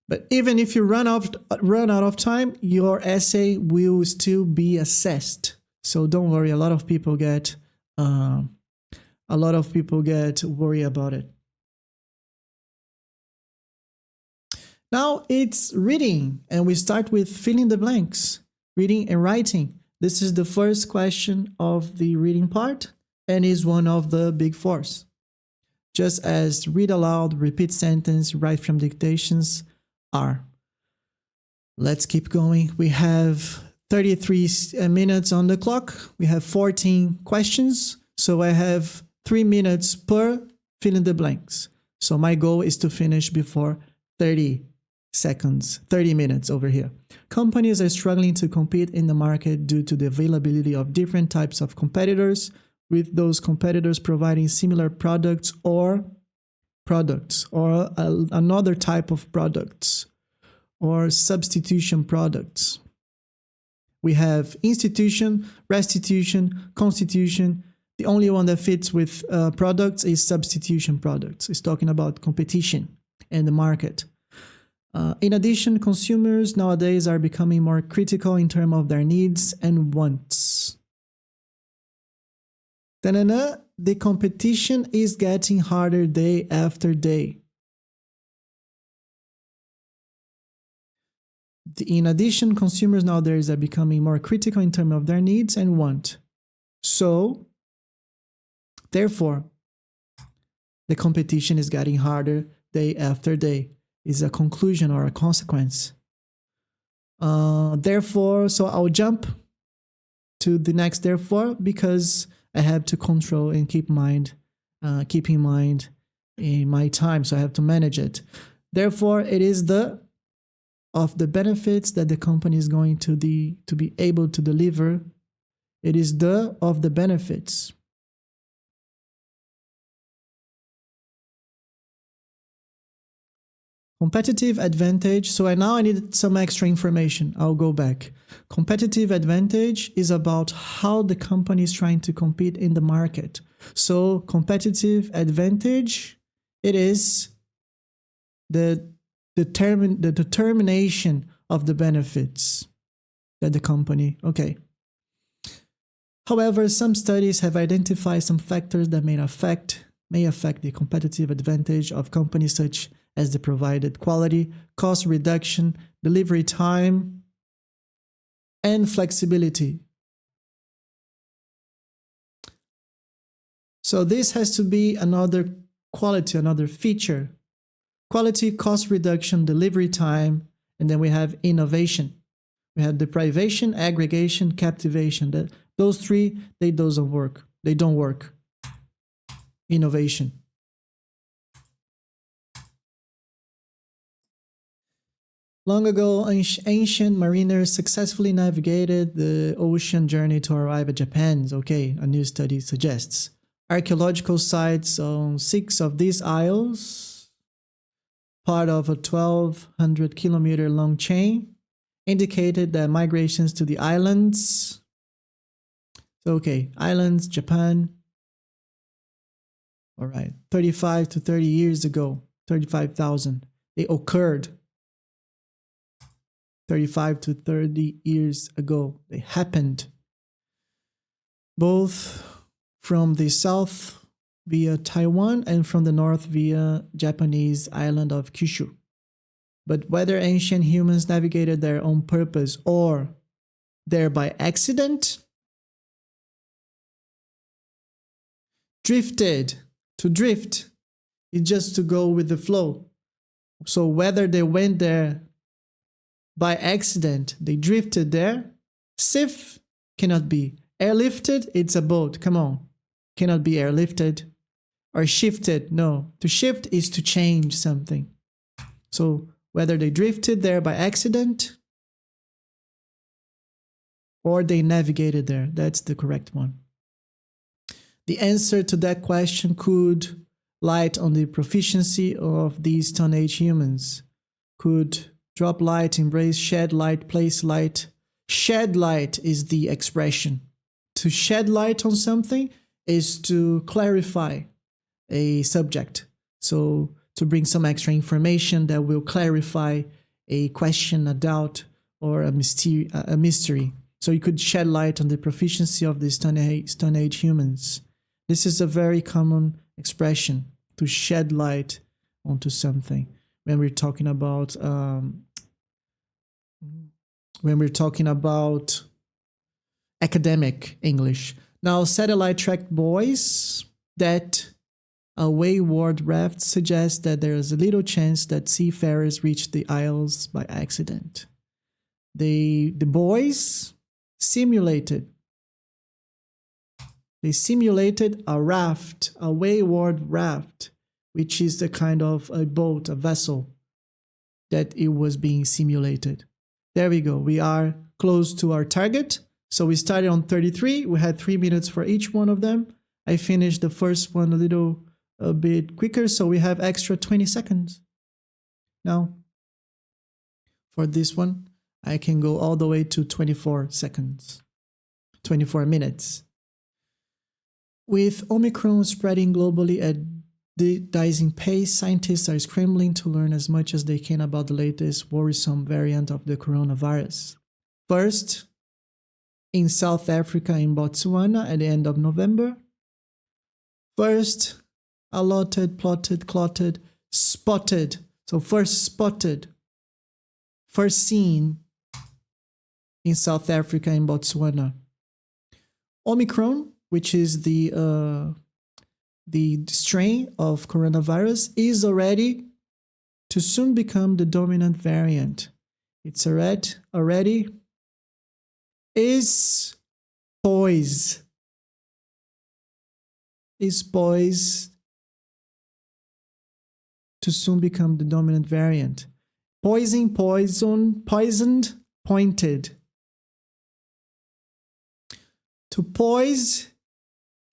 But even if you run out of time, your essay will still be assessed. So don't worry. A lot of people get worried about it. Now it's reading, and we start with filling the blanks, reading and writing. This is the first question of the reading part and is one of the big fours. Just as read aloud, repeat sentence, write from dictations are. Let's keep going. We have 33 minutes on the clock. We have 14 questions. So I have 3 minutes per fill in the blanks. So my goal is to finish before 30 minutes over here. Companies are struggling to compete in the market due to the availability of different types of competitors, with those competitors providing similar products or another type of products or substitution products. We have institution, restitution, constitution. The only one that fits with products is substitution products. It's talking about competition in the market. In addition, consumers nowadays are becoming more critical in terms of their needs and wants. The competition is getting harder day after day. In addition, consumers nowadays are becoming more critical in terms of their needs and want. So, therefore, the competition is getting harder day after day. Is a conclusion or a consequence. Therefore, so I'll jump to the next therefore because I have to control and keep in mind in my time, so I have to manage it. Therefore, it is of the benefits that the company is going to be able to deliver. It is of the benefits. Competitive advantage. So now I need some extra information. I'll go back. Competitive advantage is about how the company is trying to compete in the market. So competitive advantage, it is the determination of the benefits that the company. Okay. However, some studies have identified some factors that may affect the competitive advantage of companies such as the provided quality, cost reduction, delivery time, and flexibility. So this has to be another quality, another feature. Quality, cost reduction, delivery time, and then we have innovation. We have deprivation, aggregation, captivation. Those three, they don't work. They don't work. Innovation. Long ago, ancient mariners successfully navigated the ocean journey to arrive at Japan. Okay, a new study suggests. Archaeological sites on 6 of these isles, part of a 1,200-kilometer long chain, indicated that migrations to the islands. Okay, islands, Japan. All right, 35 to 30 years ago, 35,000. They occurred. 35 to 30 years ago, they happened. Both from the south via Taiwan and from the north via Japanese island of Kyushu. But whether ancient humans navigated their own purpose or there by accident, drifted. To drift is just to go with the flow. So whether they went there by accident, they drifted there. Sif cannot be. Airlifted, it's a boat. Come on. Cannot be airlifted. Or shifted, no. To shift is to change something. So whether they drifted there by accident or they navigated there, that's the correct one. The answer to that question could light on the proficiency of these Stone Age humans. Could drop light, embrace, shed light, place light. Shed light is the expression. To shed light on something is to clarify a subject. So to bring some extra information that will clarify a question, a doubt, or a mystery. So you could shed light on the proficiency of the Stone Age humans. This is a very common expression, to shed light onto something. When we're talking about academic English. Now, satellite tracked buoys that a wayward raft suggests that there is a little chance that seafarers reach the isles by accident. The buoys simulated a raft, a wayward raft, which is the kind of a boat, a vessel that it was being simulated. There we go. We are close to our target. So we started on 33. We had 3 minutes for each one of them. I finished the first one a bit quicker, so we have extra 20 seconds. Now, for this one, I can go all the way to 24 seconds, 24 minutes. With Omicron spreading globally at the dizing pace, scientists are scrambling to learn as much as they can about the latest worrisome variant of the coronavirus. First, in South Africa and Botswana at the end of November. First, allotted, plotted, clotted, spotted. So first spotted, first seen in South Africa and Botswana. Omicron, which is the strain of coronavirus, is already to soon become the dominant variant. It's already is poised to soon become the dominant variant. Poisoned, pointed. To poise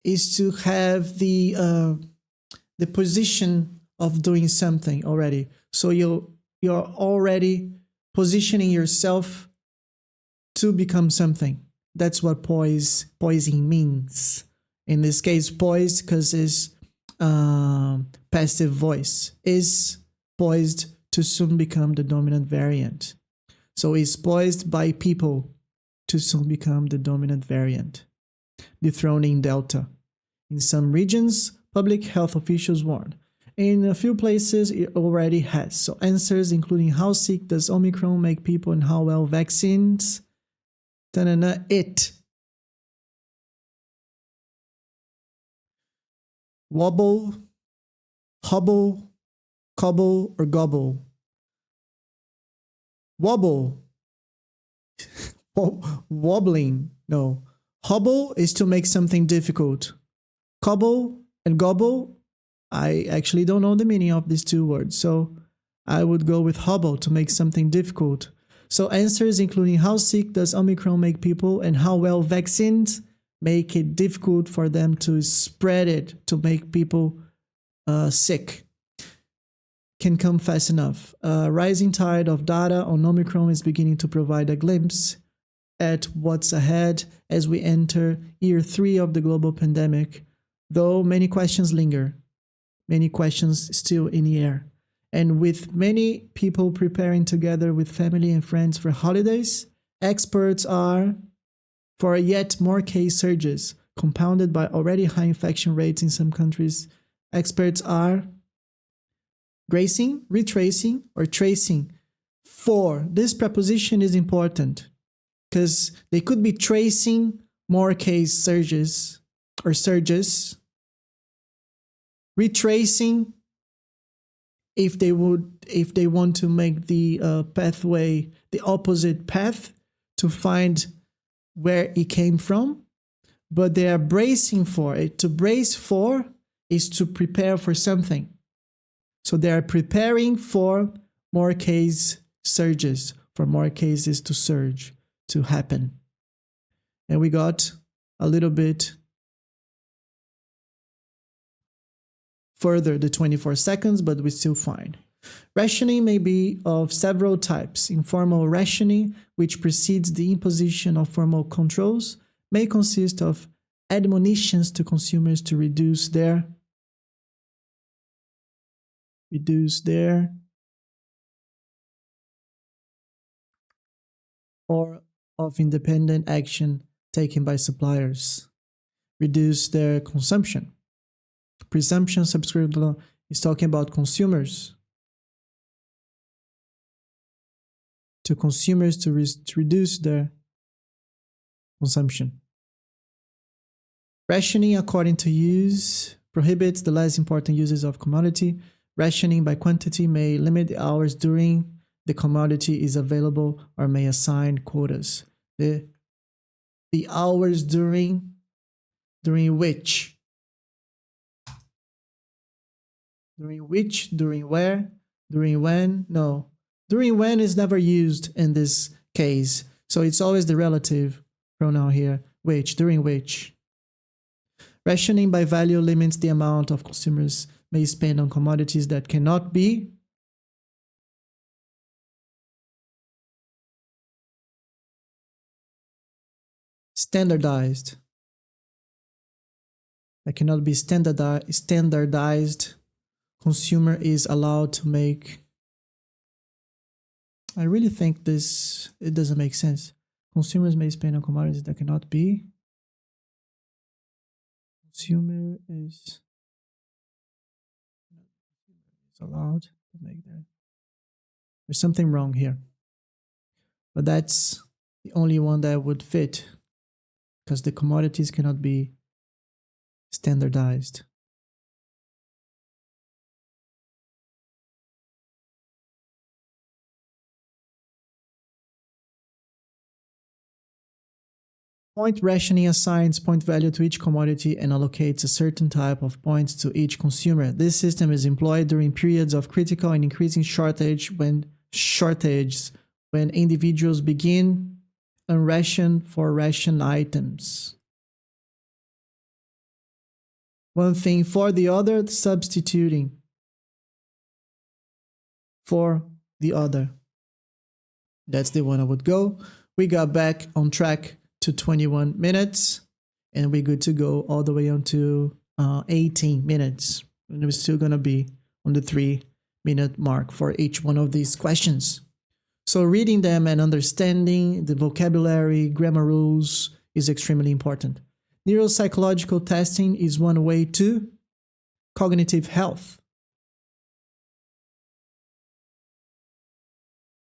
is to have the position of doing something already. So you're already positioning yourself to become something. That's what poising means. In this case, poised because it's passive voice, is poised to soon become the dominant variant. So is poised by people to soon become the dominant variant, dethroning Delta. In some regions, public health officials warn. In a few places, it already has. So answers including how sick does Omicron make people and how well vaccines. It. Wobble, hobble, cobble, or gobble. Wobble. Wobbling. No. Hobble is to make something difficult. Cobble and gobble, I actually don't know the meaning of these two words. So I would go with hobble to make something difficult. So answers including how sick does Omicron make people and how well vaccines make it difficult for them to spread it, to make people sick, can come fast enough. Rising tide of data on Omicron is beginning to provide a glimpse at what's ahead as we enter year 3 of the global pandemic, though many questions linger, many questions still in the air. And with many people preparing together with family and friends for holidays, experts are for yet more case surges, compounded by already high infection rates in some countries. Experts are retracing, or tracing. This preposition is important because they could be tracing more case surges or surges, retracing if they want to make the pathway the opposite path to find where it came from, but they are bracing for it. To brace for is to prepare for something. So they are preparing for more case surges, for more cases to surge, to happen. And we got a little bit further the 24 seconds, but we're still fine. Rationing may be of several types. Informal rationing, which precedes the imposition of formal controls, may consist of admonitions to consumers to reduce their or of independent action taken by suppliers. Reduce their consumption. Presumption subscription is talking about consumers. To consumers to reduce their consumption. Rationing according to use prohibits the less important uses of commodity. Rationing by quantity may limit the hours during the commodity is available or may assign quotas. The hours during which During which, during where, during when? No. During when is never used in this case. So it's always the relative pronoun here. Which, during which. Rationing by value limits the amount of consumers may spend on commodities that cannot be standardized. That cannot be standardized. Consumer is allowed to make. I really think it doesn't make sense. Consumers may spend on commodities that cannot be. Consumer is allowed to make that. There's something wrong here. But that's the only one that would fit, because the commodities cannot be standardized. Point rationing assigns point value to each commodity and allocates a certain type of points to each consumer. This system is employed during periods of critical and increasing shortages when individuals begin unration for ration items. One thing for the other, substituting for the other. That's the one I would go. We got back on track to 21 minutes, and we're good to go all the way on to 18 minutes. And we're still going to be on the 3-minute mark for each one of these questions. So reading them and understanding the vocabulary, grammar rules is extremely important. Neuropsychological testing is one way to cognitive health.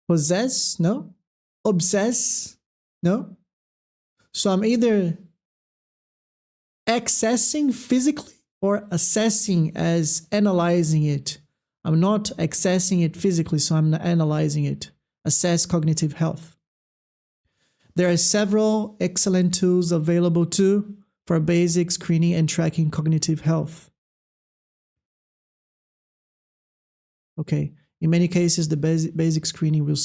Possess? No. Obsess? No. So I'm either accessing physically or assessing as analyzing it. I'm not accessing it physically, so I'm analyzing it. Assess cognitive health. There are several excellent tools available too for basic screening and tracking cognitive health. Okay, in many cases, the basic screening will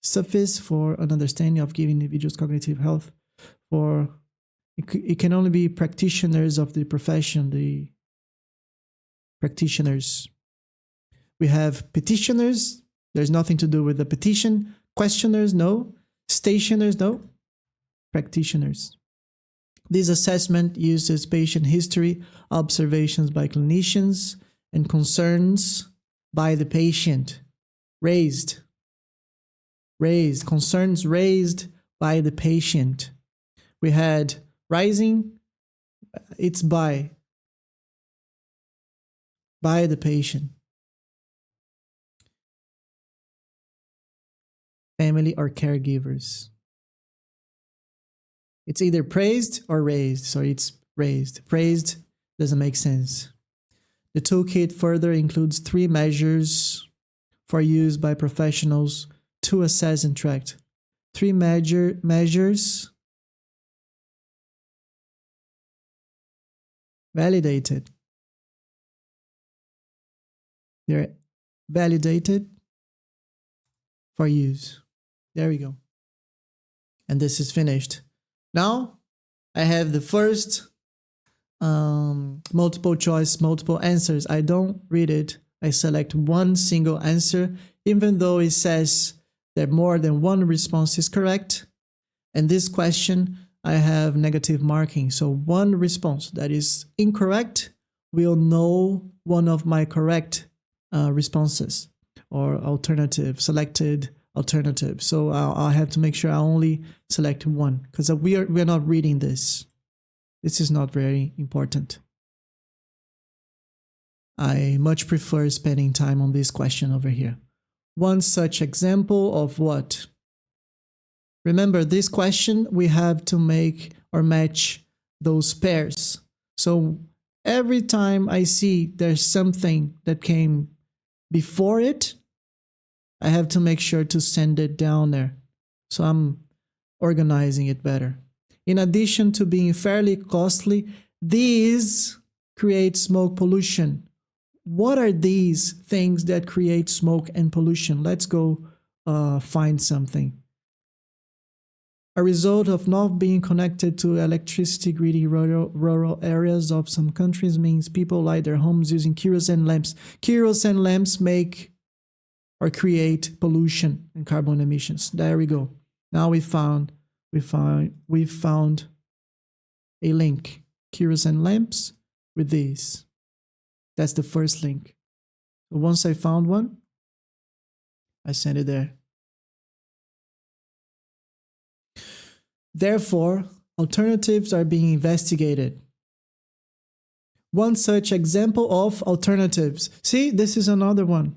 suffice for an understanding of giving individuals cognitive health. For it can only be practitioners of the profession, the practitioners. We have petitioners. There's nothing to do with the petition. Questioners, no. Stationers, no. Practitioners. This assessment uses patient history, observations by clinicians, and concerns by the patient. Concerns raised by the patient. We had rising, it's by the patient. Family or caregivers. It's either praised or raised, so it's raised. Praised doesn't make sense. The toolkit further includes 3 measures for use by professionals to assess and track. 3 measures validated. They're validated for use. There we go. And this is finished. Now I have the first multiple choice, multiple answers. I don't read it. I select one single answer, even though it says that more than one response is correct. And this question, I have negative marking. So one response that is incorrect will know one of my correct responses or alternative, selected alternative. So I'll have to make sure I only select one, because we're not reading this. This is not very important. I much prefer spending time on this question over here. One such example of what? Remember, this question, we have to make or match those pairs. So every time I see there's something that came before it, I have to make sure to send it down there. So I'm organizing it better. In addition to being fairly costly, these create smoke pollution. what are these things that create smoke and pollution? Let's go find something. A result of not being connected to electricity grid in rural areas of some countries means people light their homes using kerosene lamps. Kerosene lamps make or create pollution and carbon emissions. There we go. Now we found a link. Kerosene lamps with these. That's the first link. So once I found one, I send it there. Therefore, alternatives are being investigated. One such example of alternatives. See, this is another one.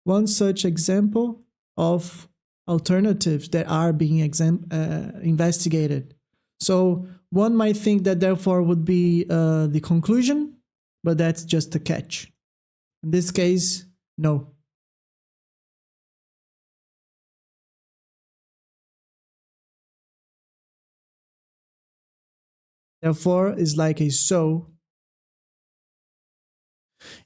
One such example of alternatives that are being investigated. So one might think that therefore would be the conclusion, but that's just a catch. In this case, no. Therefore is like a so.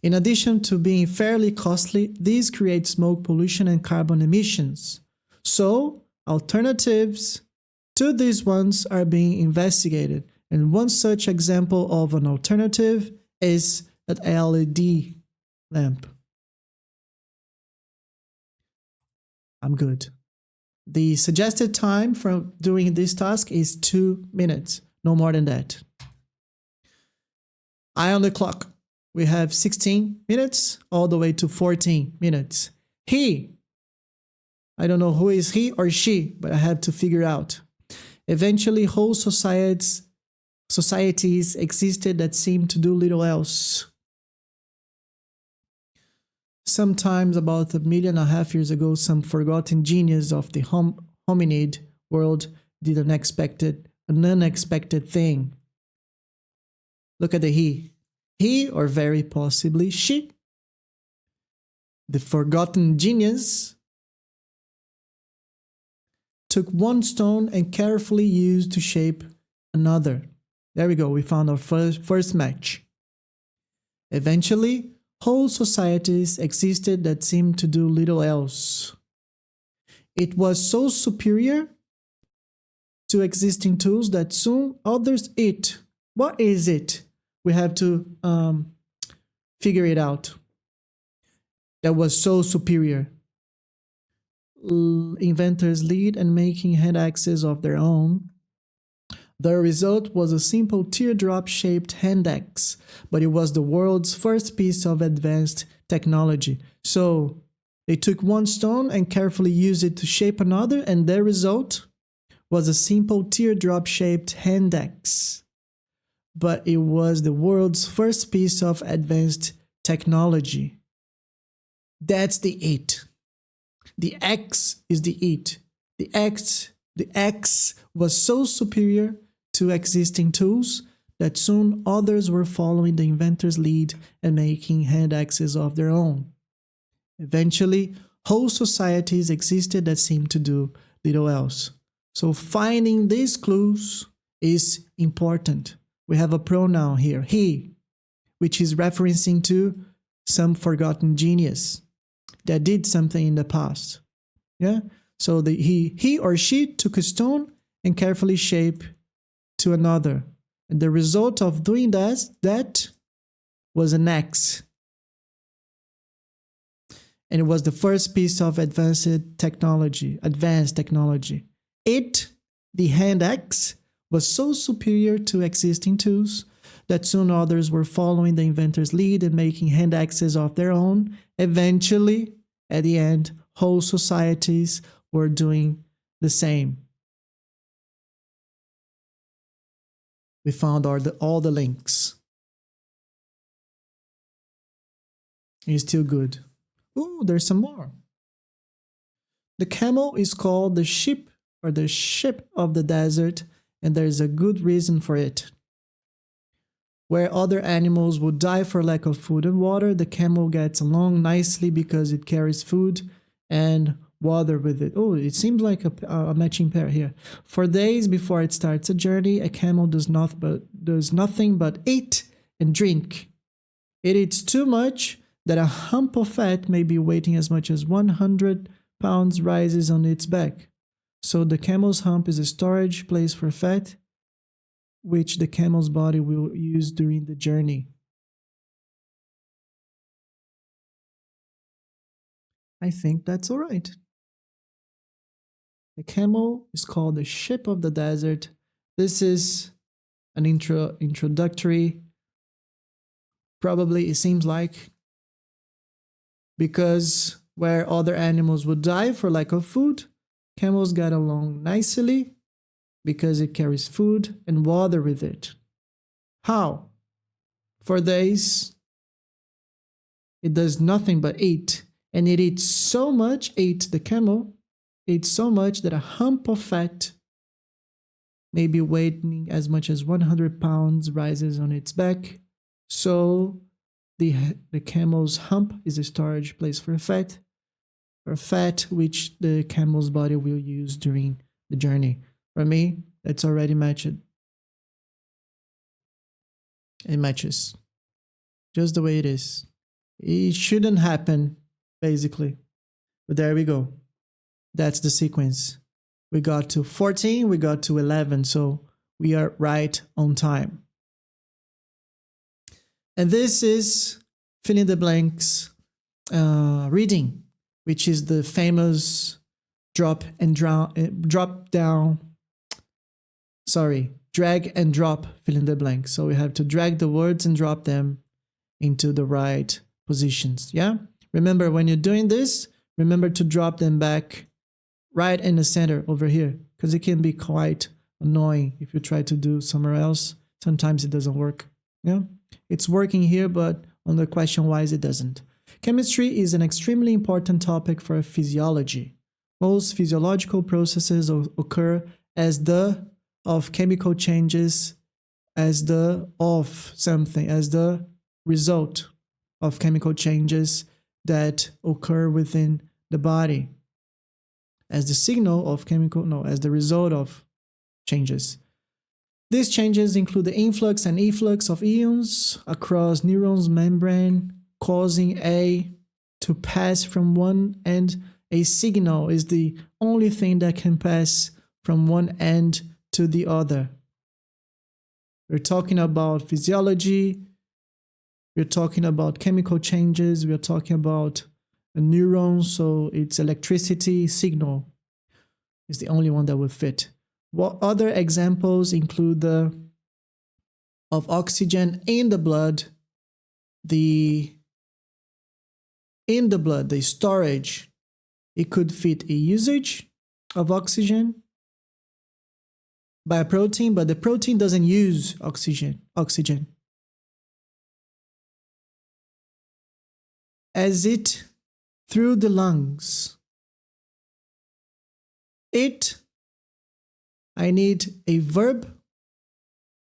In addition to being fairly costly, these create smoke pollution and carbon emissions. So, alternatives to these ones are being investigated. And one such example of an alternative is an LED lamp. I'm good. The suggested time for doing this task is 2 minutes. No more than that. Eye on the clock. We have 16 minutes all the way to 14 minutes. He. I don't know who is he or she, but I have to figure out. Eventually, whole societies existed that seemed to do little else. Sometimes about 1.5 million years ago, some forgotten genius of the hominid world did an unexpected thing. Look at the he. He, or very possibly she. The forgotten genius took one stone and carefully used to shape another. There we go, we found our first match. Eventually, whole societies existed that seemed to do little else. It was so superior to existing tools that soon others it. What is it? We have to figure it out. That was so superior. Inventors lead and making hand axes of their own. The result was a simple teardrop-shaped hand axe, but it was the world's first piece of advanced technology. So they took one stone and carefully used it to shape another, and their result was a simple teardrop-shaped hand axe. But it was the world's first piece of advanced technology. That's the it. The X is the it. The X was so superior to existing tools that soon others were following the inventor's lead and making hand axes of their own. Eventually, whole societies existed that seemed to do little else. So finding these clues is important. We have a pronoun here, he, which is referencing to some forgotten genius that did something in the past. Yeah? So he or she took a stone and carefully shaped to another. And the result of doing that was an axe. And it was the first piece of advanced technology. It, the hand axe, was so superior to existing tools that soon others were following the inventor's lead and making hand axes of their own. Eventually, at the end, whole societies were doing the same. We found all the links. It's still good. Ooh, there's some more. The camel is called the sheep or the ship of the desert, and there's a good reason for it. Where other animals would die for lack of food and water, the camel gets along nicely because it carries food and water with it. Oh, it seems like a matching pair here. For days before it starts a journey, a camel does nothing but eat and drink. It eats too much, that a hump of fat may be weighing as much as 100 pounds rises on its back. So the camel's hump is a storage place for fat, which the camel's body will use during the journey. I think that's all right. The camel is called the ship of the desert. This is an introductory, probably it seems like, because where other animals would die for lack of food, camels get along nicely because it carries food and water with it. How? For days, it does nothing but eat, and it eats so much, the camel ate so much that a hump of fat, maybe weighing as much as 100 pounds, rises on its back. So the camel's hump is a storage place for fat, which the camel's body will use during the journey. For me, that's already matched. It matches just the way it is. It shouldn't happen, basically. But there we go. That's the sequence. We got to 14, we got to 11, so we are right on time. And this is fill in the blanks reading, which is the famous drag and drop fill in the blank. So we have to drag the words and drop them into the right positions. Yeah? Remember, when you're doing this, remember to drop them back right in the center over here, because it can be quite annoying if you try to do somewhere else. Sometimes it doesn't work. Yeah? It's working here, but on the question-wise, it doesn't. Chemistry is an extremely important topic for physiology. Most physiological processes occur as the of chemical changes, as the of something, as the result of chemical changes that occur within the body, as the signal of as the result of changes. These changes include the influx and efflux of ions across neurons' membrane, causing to pass from one end. A signal is the only thing that can pass from one end to the other. We're talking about physiology, we're talking about chemical changes, we're talking about a neuron, so it's electricity signal is the only one that would fit. What other examples include of oxygen in the blood, the storage. It could fit a usage of oxygen by a protein, but the protein doesn't use oxygen. As it through the lungs. I need a verb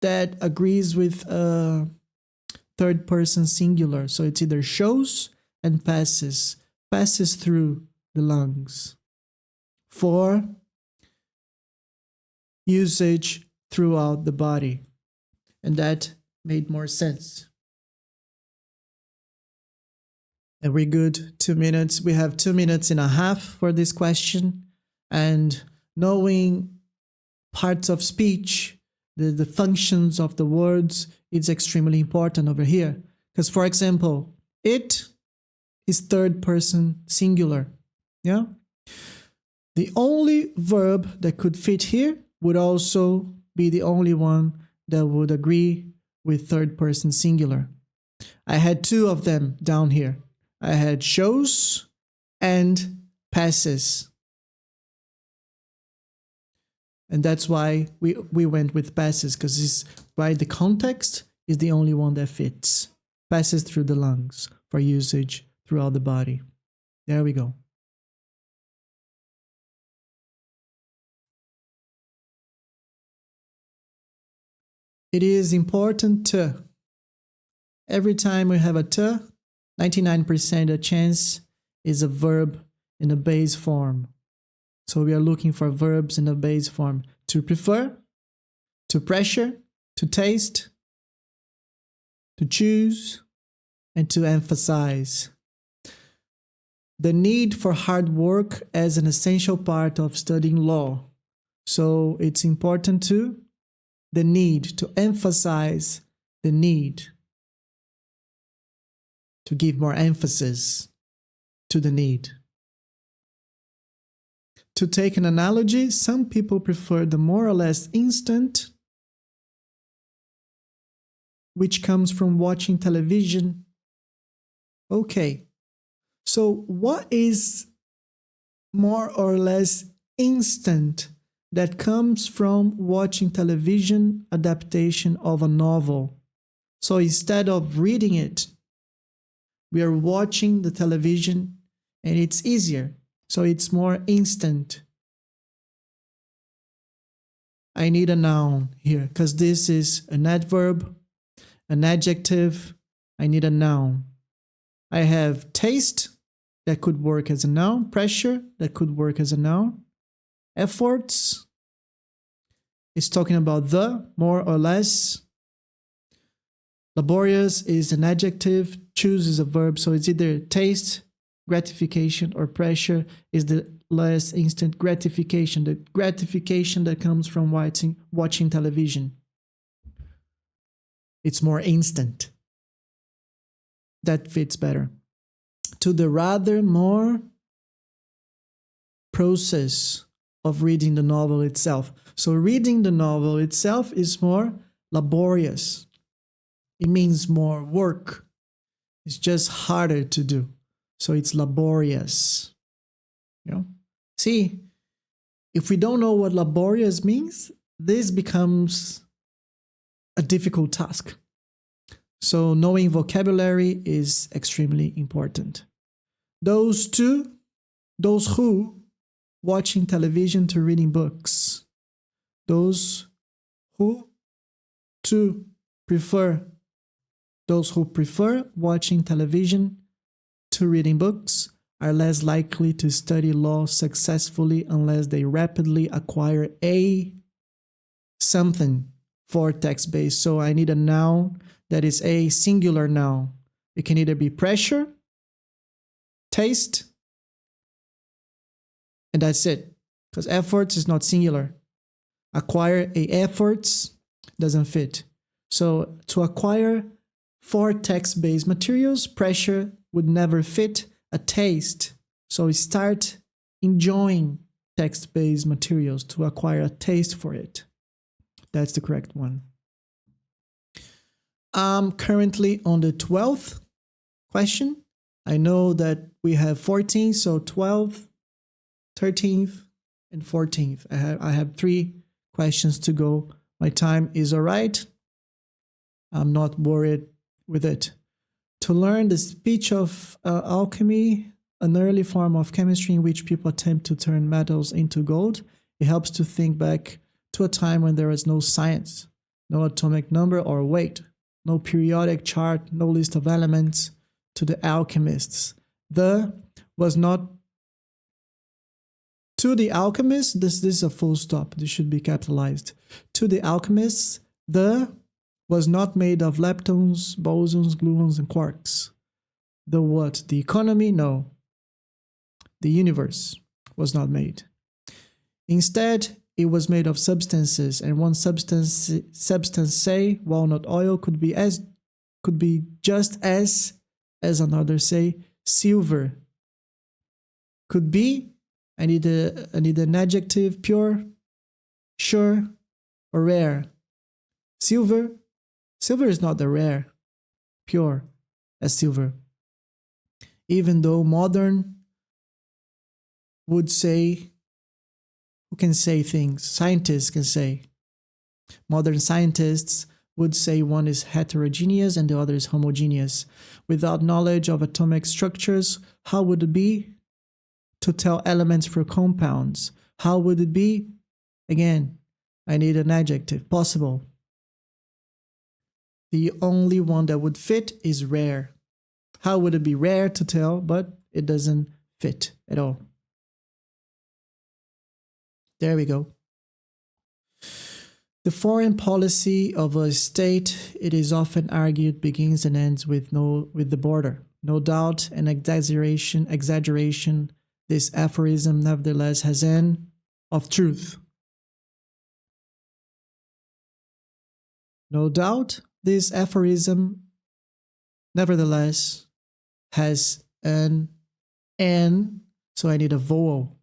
that agrees with a third person singular. So it's either shows and passes through the lungs. For usage throughout the body. And that made more sense. And we're good. 2 minutes. We have 2 minutes and a half for this question. And knowing parts of speech, the functions of the words, is extremely important over here. Because, for example, it is third person singular. Yeah? The only verb that could fit here would also be the only one that would agree with third person singular. I had two of them down here. I had shows and passes. And that's why we went with passes, because the context is the only one that fits. Passes through the lungs for usage throughout the body. There we go. It is important to, every time we have a to, 99% of chance is a verb in a base form. So we are looking for verbs in a base form. To prefer, to pressure, to taste, to choose, and to emphasize. The need for hard work as an essential part of studying law. So it's important to the need, to emphasize the need, to give more emphasis to the need. To take an analogy, some people prefer the more or less instant, which comes from watching television. Okay, so what is more or less instant that comes from watching television adaptation of a novel? So instead of reading it, we are watching the television and it's easier. So it's more instant. I need a noun here because this is an adverb, an adjective. I need a noun. I have taste, that could work as a noun. Pressure, that could work as a noun. Efforts, it's talking about the, more or less. Laborious is an adjective. Choose is a verb, so it's either taste, gratification, or pressure is the less instant gratification. The gratification that comes from watching television. It's more instant. That fits better. To the rather more process of reading the novel itself. So reading the novel itself is more laborious. It means more work. It's just harder to do. So it's laborious. You know? See, if we don't know what laborious means, this becomes a difficult task. So knowing vocabulary is extremely important. Those who watching television to reading books. Those who prefer watching television to reading books are less likely to study law successfully unless they rapidly acquire a something for text-based. So I need a noun that is a singular noun. It can either be pressure, taste, and that's it. Because efforts is not singular. Acquire a efforts doesn't fit. So to acquire 4 text-based materials, pressure would never fit. A taste. So start enjoying text-based materials to acquire a taste for it. That's the correct one. I'm currently on the 12th question. I know that we have 14, so 12th, 13th, and 14th. I have 3 questions to go. My time is all right. I'm not worried with it. To learn the speech of alchemy, an early form of chemistry in which people attempt to turn metals into gold, it helps to think back to a time when there was no science, no atomic number or weight, no periodic chart, no list of elements. To the alchemists, to the alchemists, this is a full stop. This should be capitalized. To the alchemists, the was not made of leptons, bosons, gluons, and quarks. The what? The economy? No. The universe was not made. Instead, it was made of substances, and one substance, say, walnut oil, could be just as another, say, silver. Could be, I need an adjective, pure, sure, or rare. Silver is not the rare, pure as silver. Even though modern would say, who can say things? Scientists can say. Modern scientists would say one is heterogeneous and the other is homogeneous. Without knowledge of atomic structures, how would it be to tell elements for compounds? How would it be? Again, I need an adjective. Possible. The only one that would fit is rare. How would it be rare to tell, but it doesn't fit at all? There we go. The foreign policy of a state, it is often argued, begins and ends with the border. No doubt, an exaggeration, this aphorism nevertheless has an of truth. No doubt, this aphorism nevertheless has an N, so I need a vowel.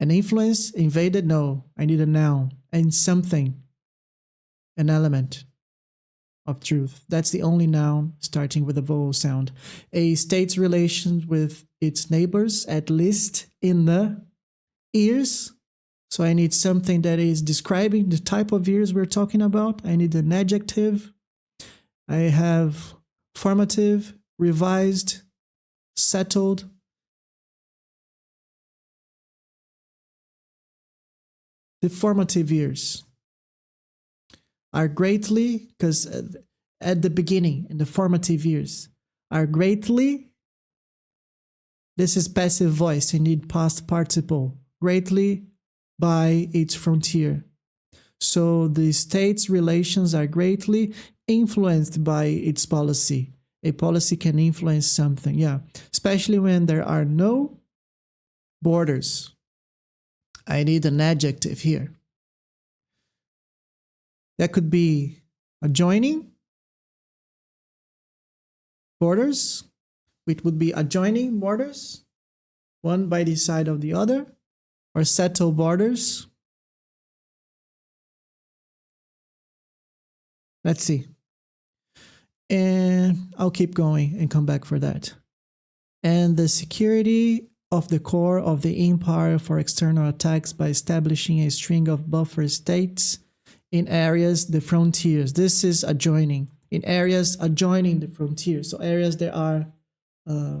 An influence invaded? No, I need a noun. And something, an element of truth. That's the only noun starting with a vowel sound. A state's relations with its neighbors, at least in the ears. So I need something that is describing the type of ears we're talking about. I need an adjective. I have formative, revised, settled. The formative years are greatly, because at the beginning, in the formative years, are greatly, this is passive voice, you need past participle, greatly by its frontier. So the state's relations are greatly influenced by its policy. A policy can influence something, yeah, especially when there are no borders. I need an adjective here. That could be adjoining borders. It would be adjoining borders, one by the side of the other, or settled borders. Let's see. And I'll keep going and come back for that. And the security of the core of the empire for external attacks by establishing a string of buffer states in areas, the frontiers. This is adjoining. In areas adjoining the frontiers. So areas that are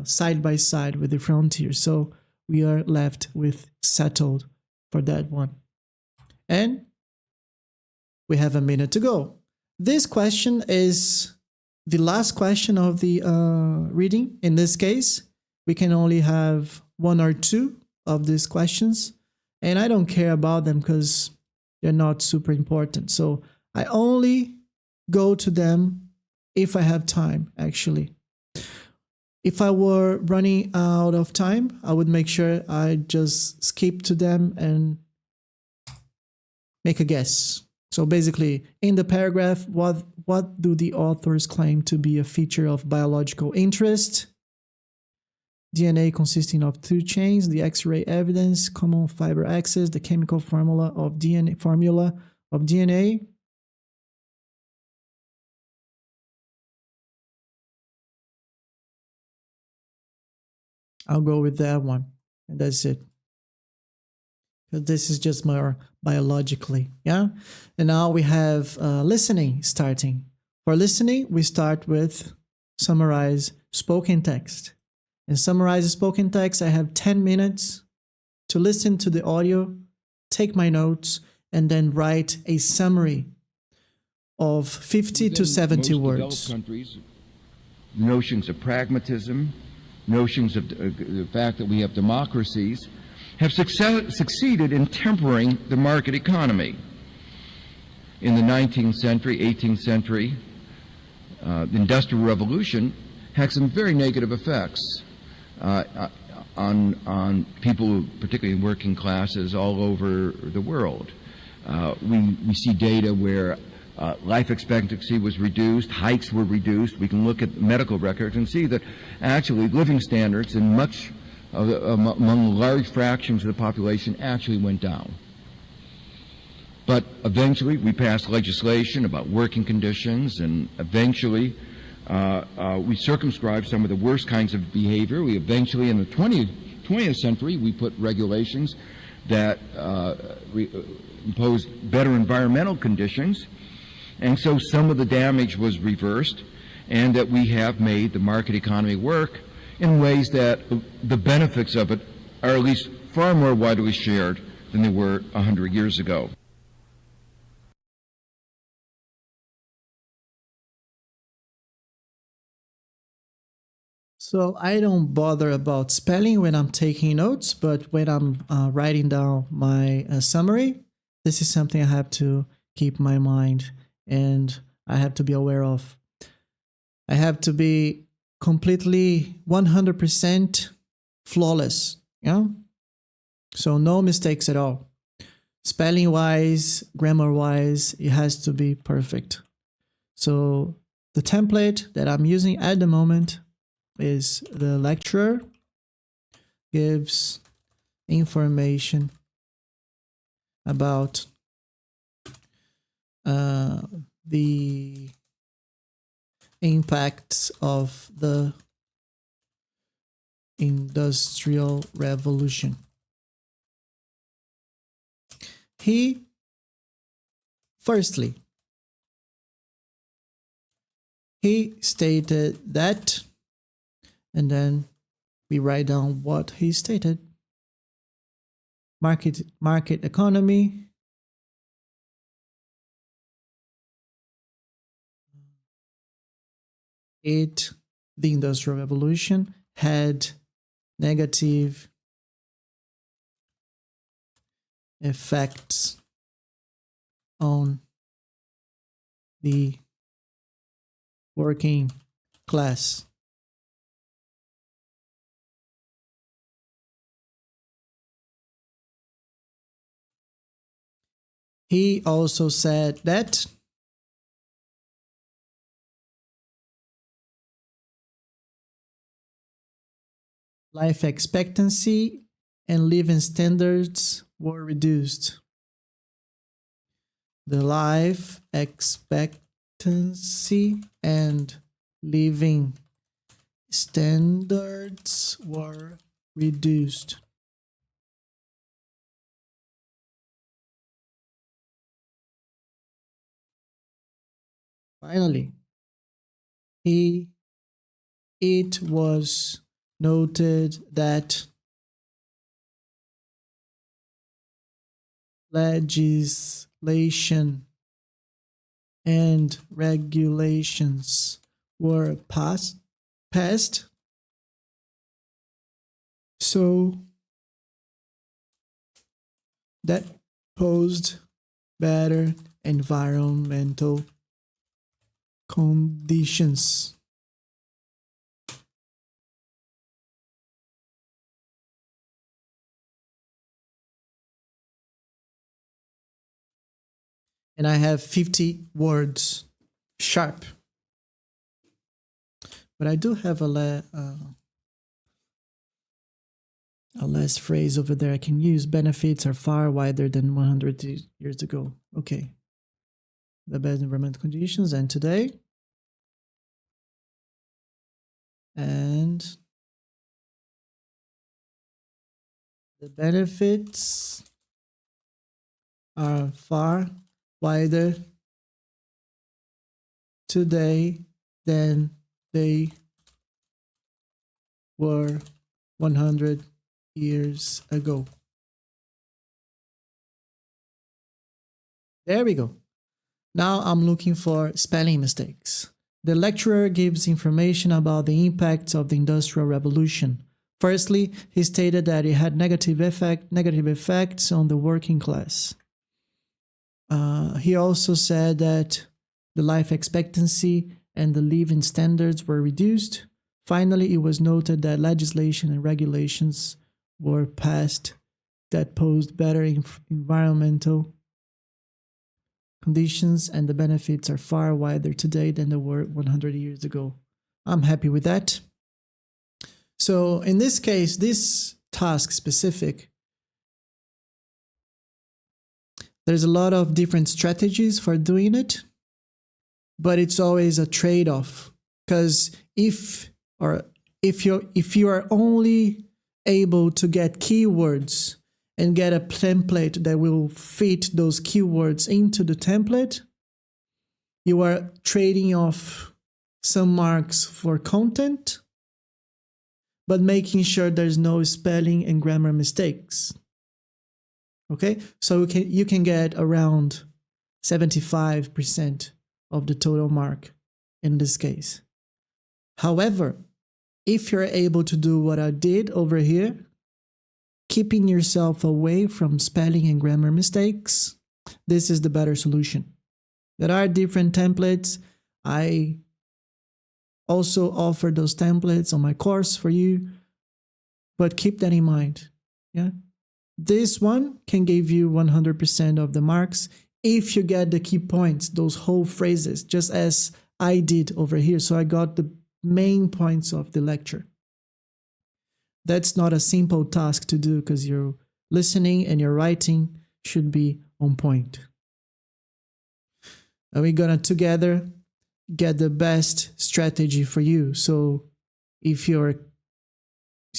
side by side with the frontiers. So we are left with settled for that one. And we have a minute to go. This question is the last question of the reading. In this case, we can only have one or two of these questions, and I don't care about them because they're not super important. So I only go to them if I have time, actually. If I were running out of time, I would make sure I just skip to them and make a guess. So basically, in the paragraph, what do the authors claim to be a feature of biological interest? DNA consisting of two chains, the X-ray evidence, common fiber axis, the chemical formula of DNA. I'll go with that one, and that's it. Because this is just more biologically, yeah? And now we have listening starting. For listening, we start with summarize spoken text. And summarize spoken text, I have 10 minutes to listen to the audio, take my notes, and then write a summary of 50 to 70 words. Countries, notions of pragmatism, notions of the fact that we have democracies, have succeeded in tempering the market economy. In the 19th century, 18th century, the Industrial Revolution had some very negative effects on people, particularly working classes all over the world. We see data where life expectancy was reduced, hikes were reduced. We can look at medical records and see that actually living standards in among large fractions of the population actually went down. But eventually we passed legislation about working conditions, and eventually we circumscribed some of the worst kinds of behavior. We eventually, in the 20th century, we put regulations that imposed better environmental conditions, and so some of the damage was reversed, and that we have made the market economy work in ways that the benefits of it are at least far more widely shared than they were 100 years ago. So I don't bother about spelling when I'm taking notes, but when I'm writing down my summary, this is something I have to keep in my mind and I have to be aware of. I have to be completely 100% flawless, yeah? So no mistakes at all. Spelling wise, grammar wise, it has to be perfect. So the template that I'm using at the moment is the lecturer gives information about the impacts of the Industrial Revolution. Firstly, he stated that, and then we write down what he stated. Market economy, the Industrial Revolution had negative effects on the working class. He also said that life expectancy and living standards were reduced. The life expectancy and living standards were reduced. Finally, it was noted that legislation and regulations were passed, so that posed better environmental conditions. And I have 50 words sharp. But I do have a last phrase over there I can use. Benefits are far wider than 100 years ago. Okay. The best environmental conditions and today. And the benefits are far wider today than they were 100 years ago. There we go. Now I'm looking for spelling mistakes. The lecturer gives information about the impacts of the Industrial Revolution. Firstly, he stated that it had negative effects on the working class. He also said that the life expectancy and the living standards were reduced. Finally, it was noted that legislation and regulations were passed that posed better environmental conditions, and the benefits are far wider today than they were 100 years ago. I'm happy with that. So in this case, this task specific, there's a lot of different strategies for doing it, but it's always a trade-off, because if you are only able to get keywords and get a template that will fit those keywords into the template, you are trading off some marks for content, but making sure there's no spelling and grammar mistakes. Okay, so you can get around 75% of the total mark in this case. However, if you're able to do what I did over here, keeping yourself away from spelling and grammar mistakes, this is the better solution. There are different templates. I also offer those templates on my course for you, but keep that in mind. Yeah, this one can give you 100% of the marks if you get the key points, those whole phrases, just as I did over here. So I got the main points of the lecture. That's not a simple task to do because your listening and your writing should be on point. And we're gonna together get the best strategy for you. So if you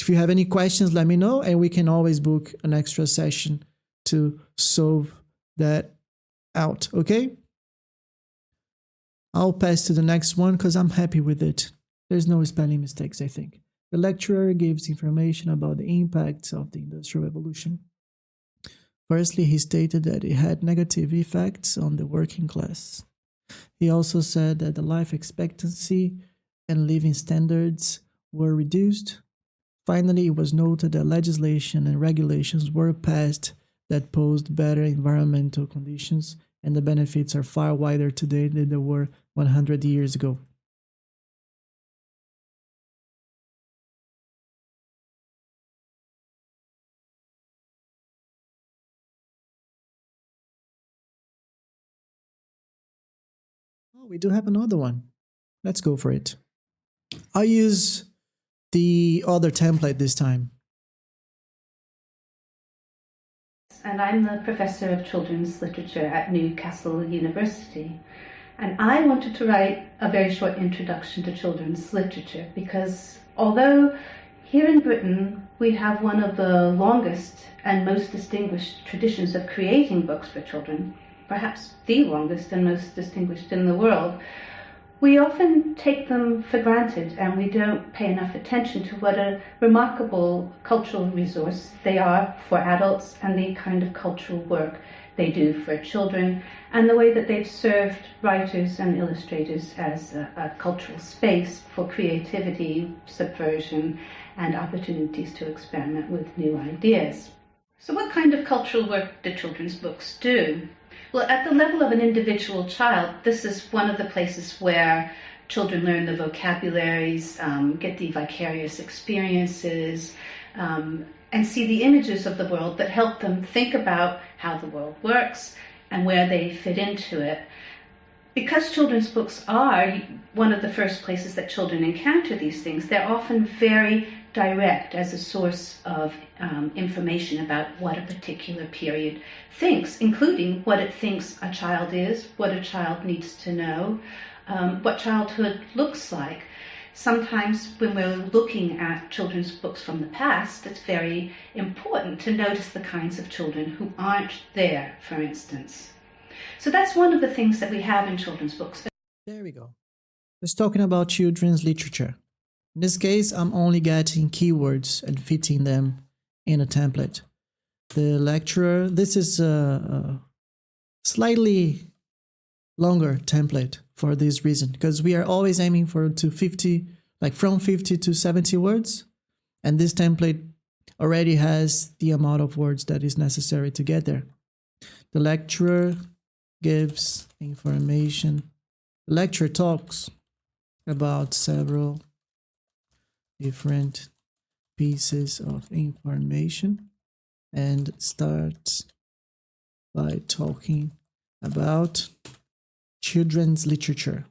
have any questions, let me know, and we can always book an extra session to solve that out, okay? I'll pass to the next one because I'm happy with it. There's no spelling mistakes, I think. The lecturer gives information about the impacts of the Industrial Revolution. Firstly, he stated that it had negative effects on the working class. He also said that the life expectancy and living standards were reduced. Finally, it was noted that legislation and regulations were passed that posed better environmental conditions, and the benefits are far wider today than they were 100 years ago. Oh, we do have another one. Let's go for it. I'll use the other template this time. And I'm the Professor of Children's Literature at Newcastle University. And I wanted to write a very short introduction to children's literature because although here in Britain we have one of the longest and most distinguished traditions of creating books for children, perhaps the longest and most distinguished in the world, we often take them for granted and we don't pay enough attention to what a remarkable cultural resource they are for adults and the kind of cultural work they do for children and the way that they've served writers and illustrators as a cultural space for creativity, subversion, and opportunities to experiment with new ideas. So what kind of cultural work do children's books do? Well, at the level of an individual child, this is one of the places where children learn the vocabularies, get the vicarious experiences, and see the images of the world that help them think about how the world works and where they fit into it. Because children's books are one of the first places that children encounter these things, they're often very direct as a source of information about what a particular period thinks, including what it thinks a child is, what a child needs to know, what childhood looks like. Sometimes when we're looking at children's books from the past, it's very important to notice the kinds of children who aren't there, for instance. So that's one of the things that we have in children's books. There we go. It's talking about children's literature. In this case, I'm only getting keywords and fitting them in a template. The lecturer, this is a slightly longer template for this reason, because we are always aiming for to 50, like from 50 to 70 words. And this template already has the amount of words that is necessary to get there. The lecturer gives information. The lecturer talks about several different pieces of information and starts by talking about children's literature.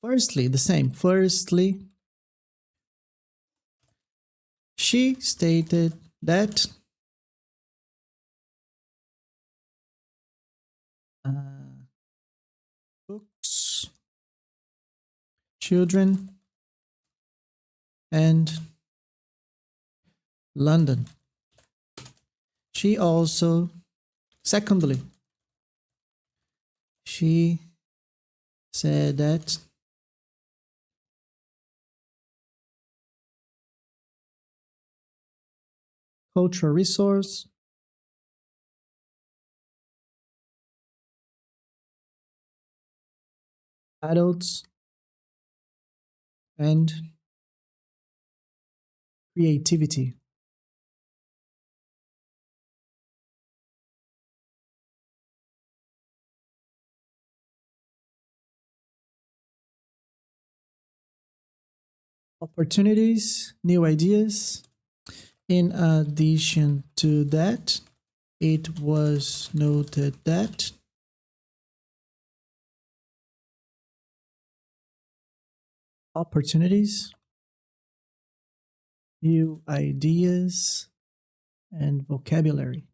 Firstly, the same. Firstly, she stated that books, children, and London. She also, secondly, she said that cultural resource, adults, and creativity. Opportunities, new ideas. In addition to that, it was noted that opportunities, new ideas, and vocabulary.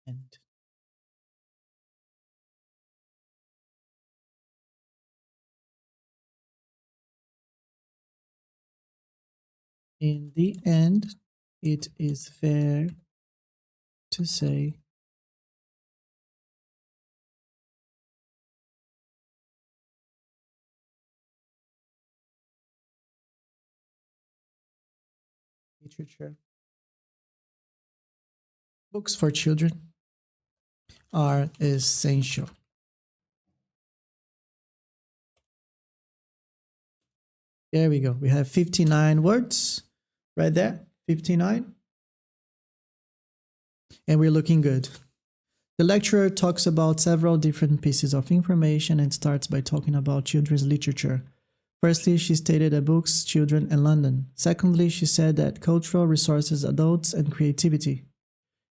And in the end, it is fair to say literature, books for children are essential. There we go. We have 59 words right there, 59. And we're looking good. The lecturer talks about several different pieces of information and starts by talking about children's literature. Firstly, she stated that books, children, and London. Secondly, she said that cultural resources, adults, and creativity.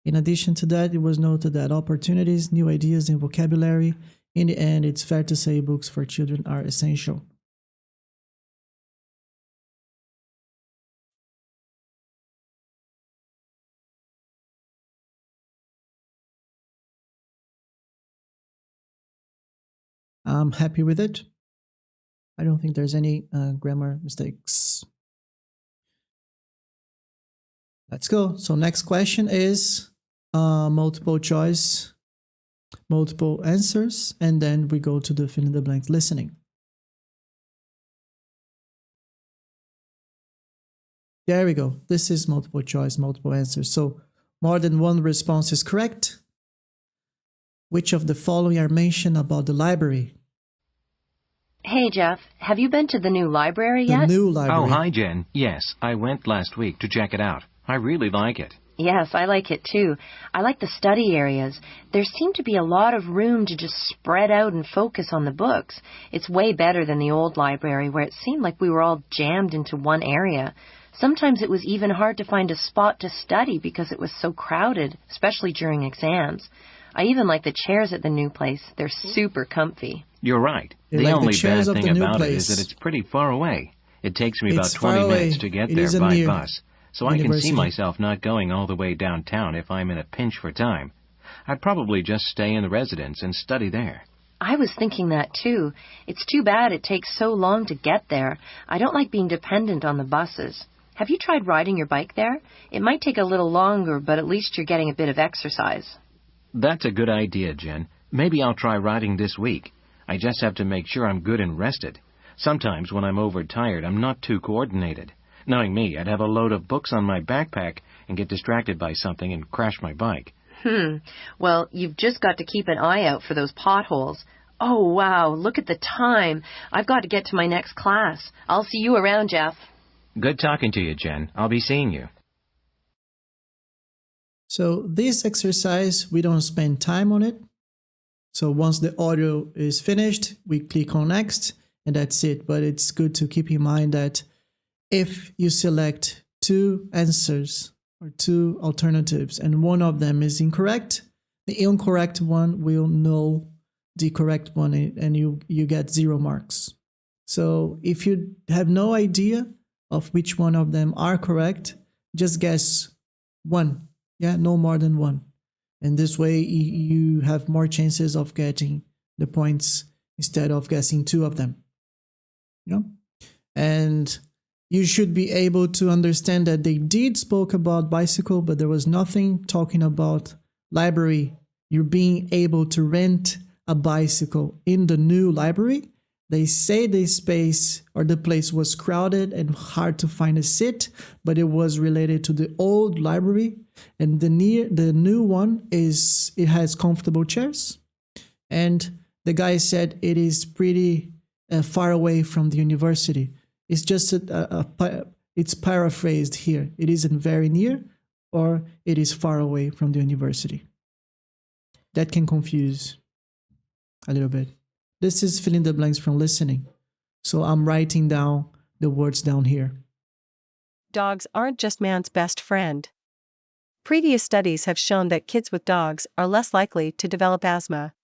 In addition to that, it was noted that opportunities, new ideas, and vocabulary. In the end, it's fair to say books for children are essential. I'm happy with it. I don't think there's any grammar mistakes. Let's go. So next question is multiple choice, multiple answers, and then we go to the fill in the blank listening. There we go. This is multiple choice, multiple answers. So more than one response is correct. Which of the following are mentioned about the library? Hey, Jeff, have you been to the new library yet? The new library. Oh, hi, Jen. Yes, I went last week to check it out. I really like it. Yes, I like it too. I like the study areas. There seemed to be a lot of room to just spread out and focus on the books. It's way better than the old library where it seemed like we were all jammed into one area. Sometimes it was even hard to find a spot to study because it was so crowded, especially during exams. I even like the chairs at the new place. They're super comfy. You're right. They The like the only chairs bad of thing the new about it is place. that it's pretty far away. It takes me about It's far 20 away. minutes to get It there isn't by near bus, so I can university. see myself not going all the way downtown if I'm in a pinch for time. I'd probably just stay in the residence and study there. I was thinking that too. It's too bad it takes so long to get there. I don't like being dependent on the buses. Have you tried riding your bike there? It might take a little longer, but at least you're getting a bit of exercise. That's a good idea, Jen. Maybe I'll try riding this week. I just have to make sure I'm good and rested. Sometimes when I'm overtired, I'm not too coordinated. Knowing me, I'd have a load of books on my backpack and get distracted by something and crash my bike. Well, you've just got to keep an eye out for those potholes. Oh, wow, look at the time. I've got to get to my next class. I'll see you around, Jeff. Good talking to you, Jen. I'll be seeing you. So this exercise, we don't spend time on it. So once the audio is finished, we click on next and that's it. But it's good to keep in mind that if you select two answers or two alternatives and one of them is incorrect, the incorrect one will know the correct one and you get 0 marks. So if you have no idea of which one of them are correct, just guess one. Yeah, no more than one. And this way you have more chances of getting the points instead of guessing 2 of them. You know? And you should be able to understand that they did spoke about bicycle, but there was nothing talking about library. You're being able to rent a bicycle in the new library. They say the space or the place was crowded and hard to find a seat, but it was related to the old library. And the new one it has comfortable chairs. And the guy said it is pretty far away from the university. It's just it's paraphrased here. It isn't very near, or it is far away from the university. That can confuse a little bit. This is fill in the blanks from listening. So I'm writing down the words down here. Dogs aren't just man's best friend. Previous studies have shown that kids with dogs are less likely to develop asthma.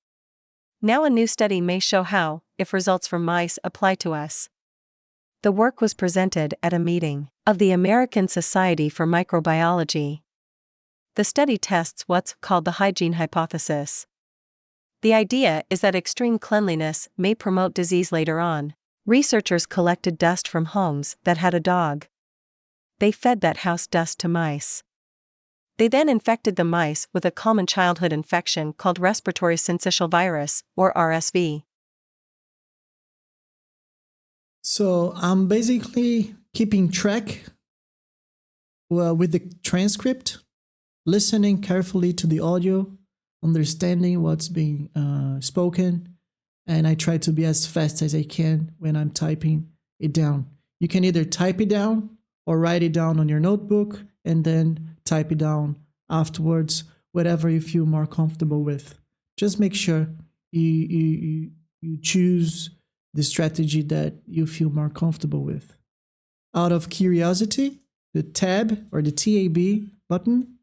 Now a new study may show how, if results from mice apply to us. The work was presented at a meeting of the American Society for Microbiology. The study tests what's called the hygiene hypothesis. The idea is that extreme cleanliness may promote disease later on. Researchers collected dust from homes that had a dog. They fed that house dust to mice. They then infected the mice with a common childhood infection called respiratory syncytial virus, or RSV. So I'm basically keeping track with the transcript, listening carefully to the audio, understanding what's being spoken, and I try to be as fast as I can when I'm typing it down. You can either type it down or write it down on your notebook and then type it down afterwards, whatever you feel more comfortable with. Just make sure you choose the strategy that you feel more comfortable with. Out of curiosity, the tab or the TAB button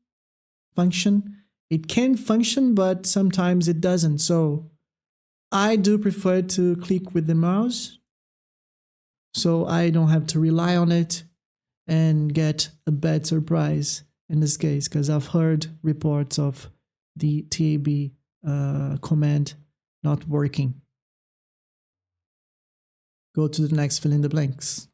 function, it can function, but sometimes it doesn't. So I do prefer to click with the mouse so I don't have to rely on it and get a bad surprise in this case, because I've heard reports of the TAB command not working. Go to the next fill in the blanks.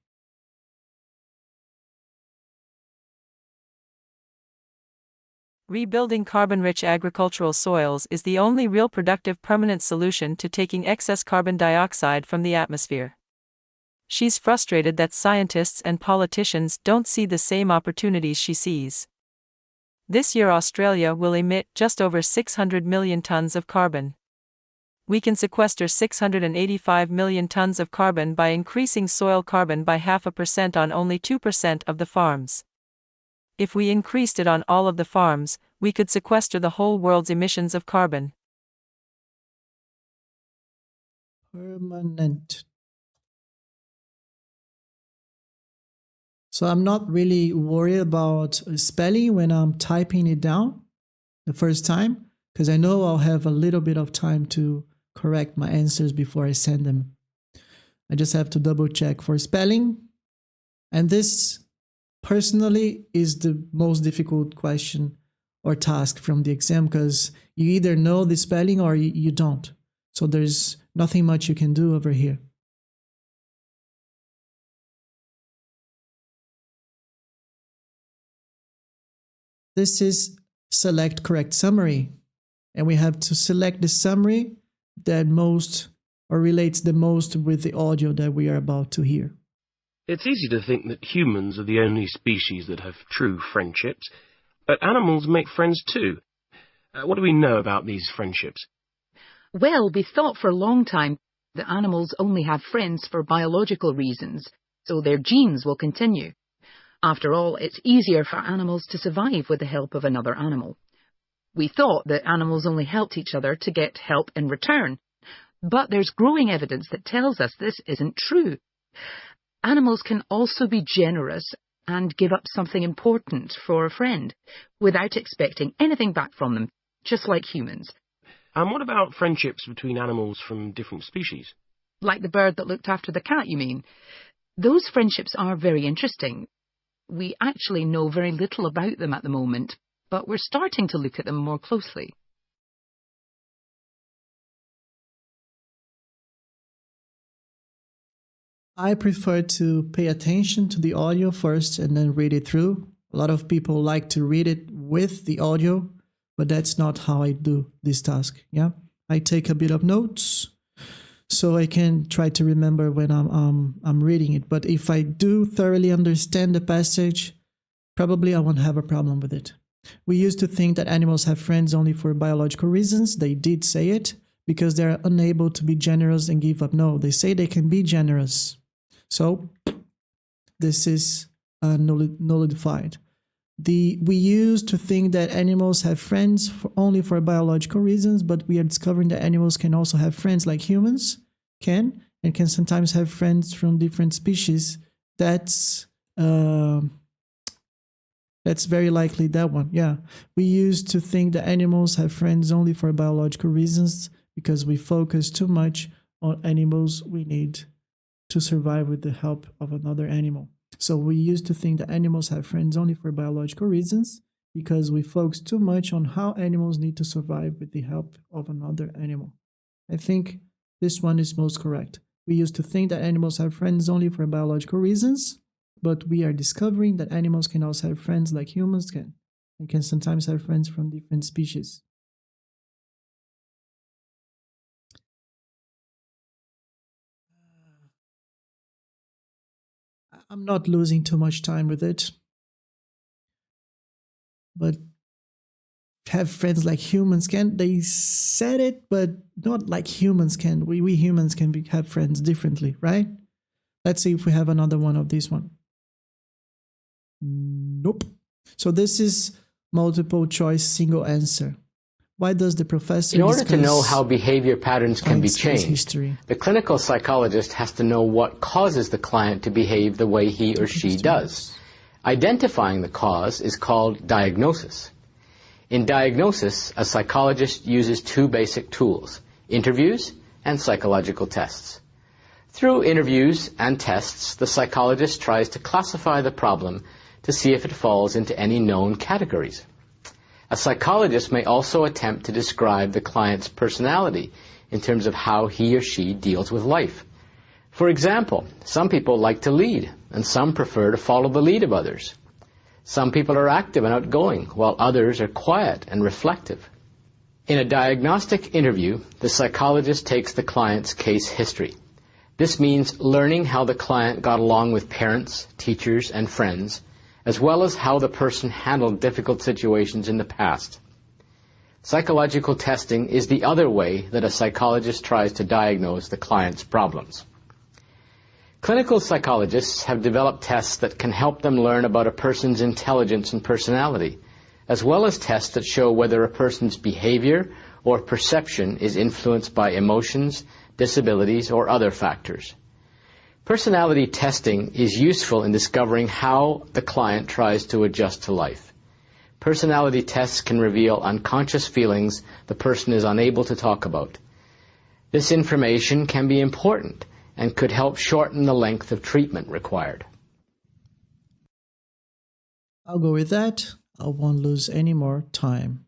Rebuilding carbon-rich agricultural soils is the only real productive permanent solution to taking excess carbon dioxide from the atmosphere. She's frustrated that scientists and politicians don't see the same opportunities she sees. This year Australia will emit just over 600 million tons of carbon. We can sequester 685 million tons of carbon by increasing soil carbon by 0.5% on only 2% of the farms. If we increased it on all of the farms, we could sequester the whole world's emissions of carbon. Permanent. So I'm not really worried about spelling when I'm typing it down the first time, because I know I'll have a little bit of time to correct my answers before I send them. I just have to double check for spelling. And this personally is the most difficult question or task from the exam, because you either know the spelling or you don't. So there's nothing much you can do over here. This is select correct summary, and we have to select the summary that most or relates the most with the audio that we are about to hear. It's easy to think that humans are the only species that have true friendships, but animals make friends too. What do we know about these friendships? Well, we thought for a long time that animals only have friends for biological reasons, so their genes will continue. After all, it's easier for animals to survive with the help of another animal. We thought that animals only helped each other to get help in return, but there's growing evidence that tells us this isn't true. Animals can also be generous and give up something important for a friend, without expecting anything back from them, just like humans. And what about friendships between animals from different species? Like the bird that looked after the cat, you mean? Those friendships are very interesting. We actually know very little about them at the moment, but we're starting to look at them more closely. I prefer to pay attention to the audio first and then read it through. A lot of people like to read it with the audio, but that's not how I do this task. Yeah, I take a bit of notes so I can try to remember when I'm reading it. But if I do thoroughly understand the passage, probably I won't have a problem with it. We used to think that animals have friends only for biological reasons. They did say it because they're unable to be generous and give up. No, they say they can be generous. So this is nullified. We used to think that animals have friends only for biological reasons, but we are discovering that animals can also have friends like humans can, and can sometimes have friends from different species. That's very likely that one. Yeah, we used to think that animals have friends only for biological reasons because we focus too much on animals we need to survive with the help of another animal. So we used to think that animals have friends only for biological reasons because we focus too much on how animals need to survive with the help of another animal. I think this one is most correct. We used to think that animals have friends only for biological reasons, but we are discovering that animals can also have friends like humans can, and can sometimes have friends from different species. I'm not losing too much time with it, but have friends like humans can. They said it, but not like humans can. We humans can have friends differently, right? Let's see if we have another one of this one. Nope. So this is multiple choice single answer. Why does the professor In order to know how behavior patterns can be changed, history? The clinical psychologist has to know what causes the client to behave the way he or she does. Identifying the cause is called diagnosis. In diagnosis, a psychologist uses two basic tools: interviews and psychological tests. Through interviews and tests, the psychologist tries to classify the problem to see if it falls into any known categories. A psychologist may also attempt to describe the client's personality in terms of how he or she deals with life. For example, some people like to lead, and some prefer to follow the lead of others. Some people are active and outgoing, while others are quiet and reflective. In a diagnostic interview, the psychologist takes the client's case history. This means learning how the client got along with parents, teachers, and friends, as well as how the person handled difficult situations in the past. Psychological testing is the other way that a psychologist tries to diagnose the client's problems. Clinical psychologists have developed tests that can help them learn about a person's intelligence and personality, as well as tests that show whether a person's behavior or perception is influenced by emotions, disabilities, or other factors. Personality testing is useful in discovering how the client tries to adjust to life. Personality tests can reveal unconscious feelings the person is unable to talk about. This information can be important and could help shorten the length of treatment required. I'll go with that. I won't lose any more time.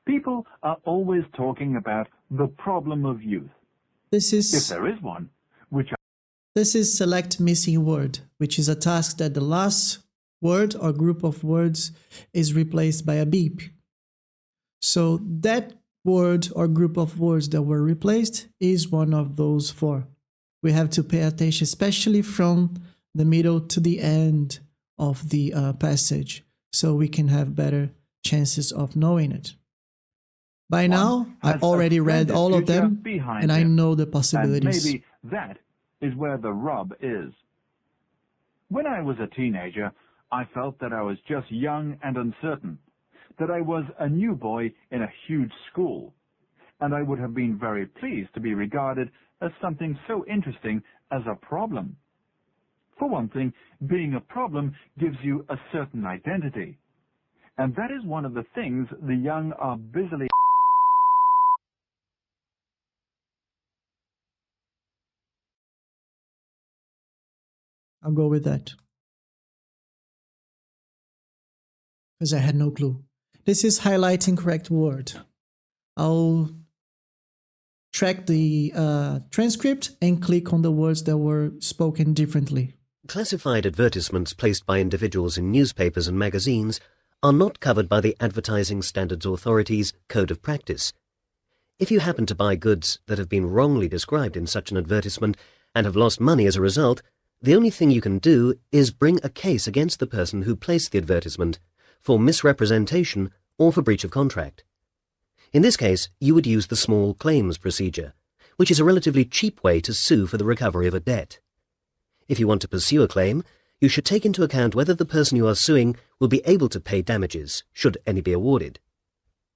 People are always talking about the problem of youth. This is, if there is one, This is select missing word, which is a task that the last word or group of words is replaced by a beep. So that word or group of words that were replaced is one of those four. We have to pay attention, especially from the middle to the end of the passage, so we can have better chances of knowing it. By now, I've already read all of them, and I know the possibilities. And maybe that is where the rub is. When I was a teenager, I felt that I was just young and uncertain, that I was a new boy in a huge school, and I would have been very pleased to be regarded as something so interesting as a problem. For one thing, being a problem gives you a certain identity, and that is one of the things the young are busily I'll go with that, because I had no clue. This is highlighting correct word. I'll track the transcript and click on the words that were spoken differently. Classified advertisements placed by individuals in newspapers and magazines are not covered by the Advertising Standards Authority's Code of Practice. If you happen to buy goods that have been wrongly described in such an advertisement and have lost money as a result, the only thing you can do is bring a case against the person who placed the advertisement for misrepresentation or for breach of contract. In this case, you would use the small claims procedure, which is a relatively cheap way to sue for the recovery of a debt. If you want to pursue a claim, you should take into account whether the person you are suing will be able to pay damages, should any be awarded.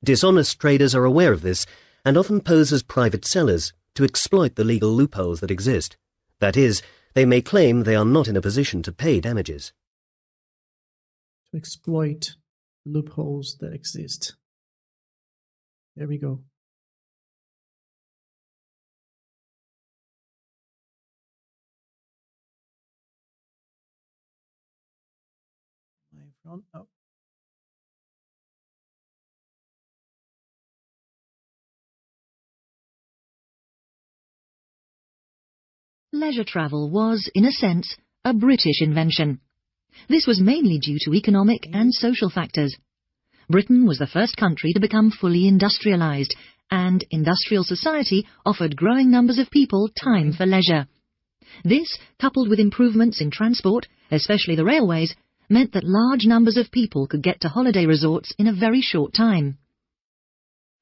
Dishonest traders are aware of this and often pose as private sellers to exploit the legal loopholes that exist. That is, they may claim they are not in a position to pay damages. To exploit loopholes that exist. There we go. Oh. Leisure travel was, in a sense, a British invention. This was mainly due to economic and social factors. Britain was the first country to become fully industrialised, and industrial society offered growing numbers of people time for leisure. This, coupled with improvements in transport, especially the railways, meant that large numbers of people could get to holiday resorts in a very short time.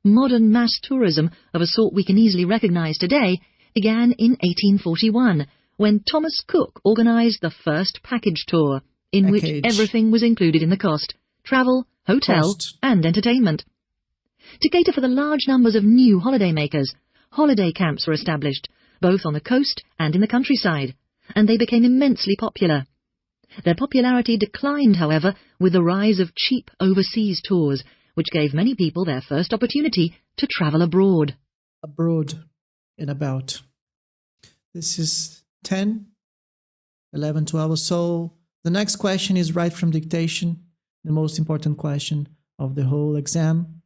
Modern mass tourism, of a sort we can easily recognise today, began in 1841, when Thomas Cook organised the first package tour, in which everything was included in the cost: travel, hotel, and entertainment. To cater for the large numbers of new holidaymakers, holiday camps were established, both on the coast and in the countryside, and they became immensely popular. Their popularity declined, however, with the rise of cheap overseas tours, which gave many people their first opportunity to travel abroad. Abroad and about. This is 10, 11, 12. So the next question is right from dictation, the most important question of the whole exam.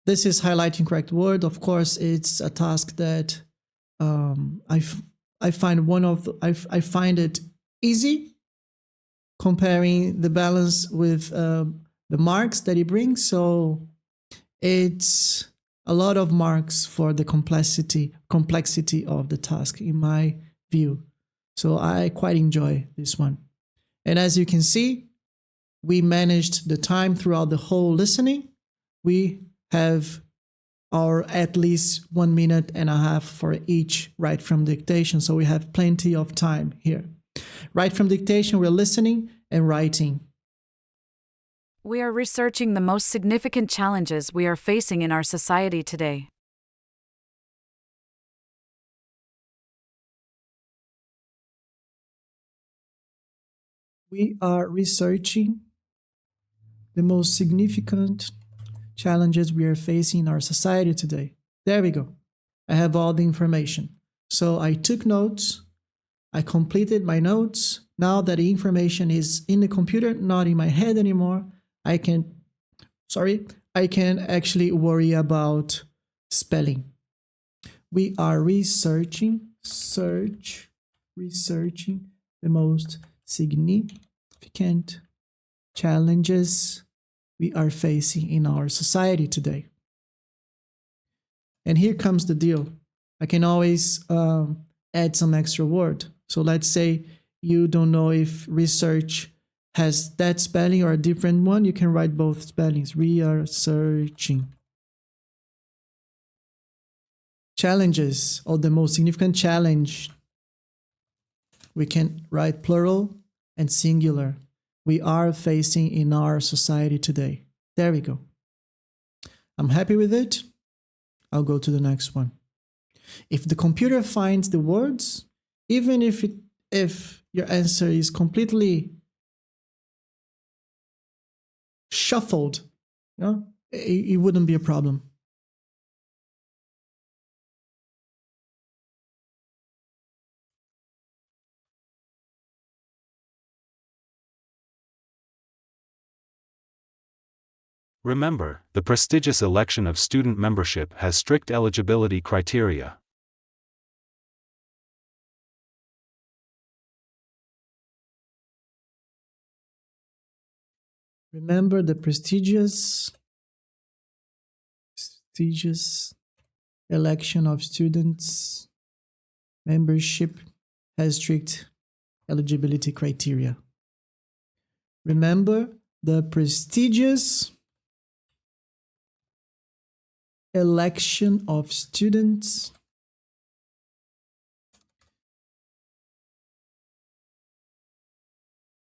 This is highlighting correct word. Of course, it's a task that I find it easy, comparing the balance with the marks that it brings. So it's a lot of marks for the complexity of the task, in my view. So I quite enjoy this one. And as you can see, we managed the time throughout the whole listening. We have our at least 1.5 minutes for each right from dictation. So we have plenty of time here. Right from dictation, we're listening and writing. We are researching the most significant challenges we are facing in our society today. We are researching the most significant challenges we are facing in our society today. There we go. I have all the information. So I took notes. I completed my notes. Now that the information is in the computer, not in my head anymore, I can actually worry about spelling. We are researching the most significant challenges we are facing in our society today. And here comes the deal. I can always add some extra word. So let's say you don't know if research has that spelling or a different one. You can write both spellings. Researching. Challenges, or the most significant challenge. We can write plural and singular. We are facing in our society today. There we go. I'm happy with it. I'll go to the next one. If the computer finds the words, even if your answer is completely shuffled, it wouldn't be a problem. Remember, the prestigious election of student membership has strict eligibility criteria. Remember, the prestigious election of students membership has strict eligibility criteria. Remember the prestigious election of students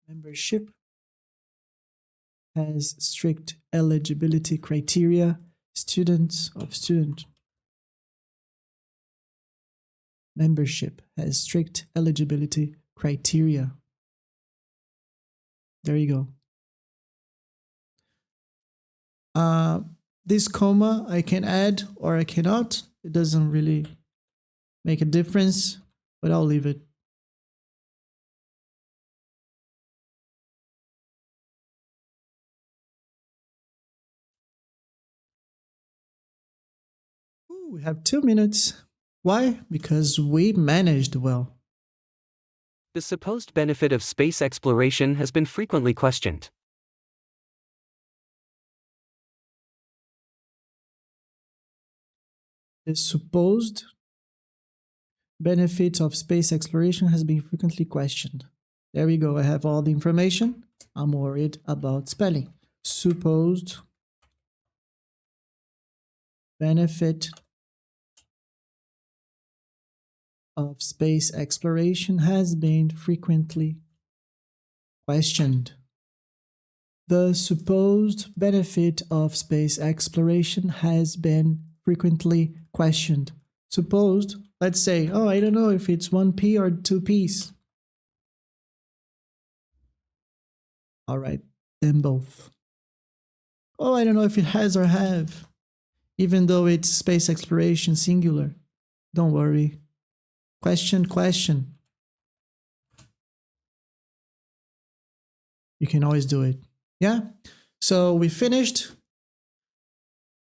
membership has strict eligibility criteria. Student membership has strict eligibility criteria. There you go. This comma I can add or I cannot. It doesn't really make a difference, but I'll leave it. Ooh, we have 2 minutes. Why? Because we managed well. The supposed benefit of space exploration has been frequently questioned. The supposed benefit of space exploration has been frequently questioned. There we go. I have all the information. I'm worried about spelling. Supposed benefit of space exploration has been frequently questioned. The supposed benefit of space exploration has been frequently questioned. Supposed, let's say, oh, I don't know if it's 1p or 2p's. All right, then both. Oh, I don't know if it has or have, even though it's space exploration singular. Don't worry. Question. You can always do it. Yeah? So we finished.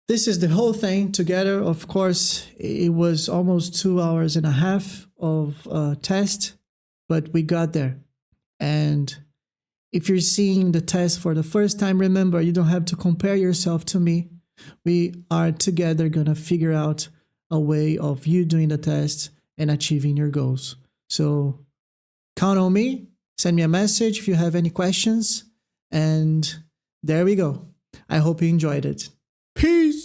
This is the whole thing together. Of course, it was almost 2 hours and a half of test, but we got there. And if you're seeing the test for the first time, remember, you don't have to compare yourself to me. We are together going to figure out a way of you doing the test and achieving your goals. So count on me. Send me a message if you have any questions. And there we go. I hope you enjoyed it. Peace.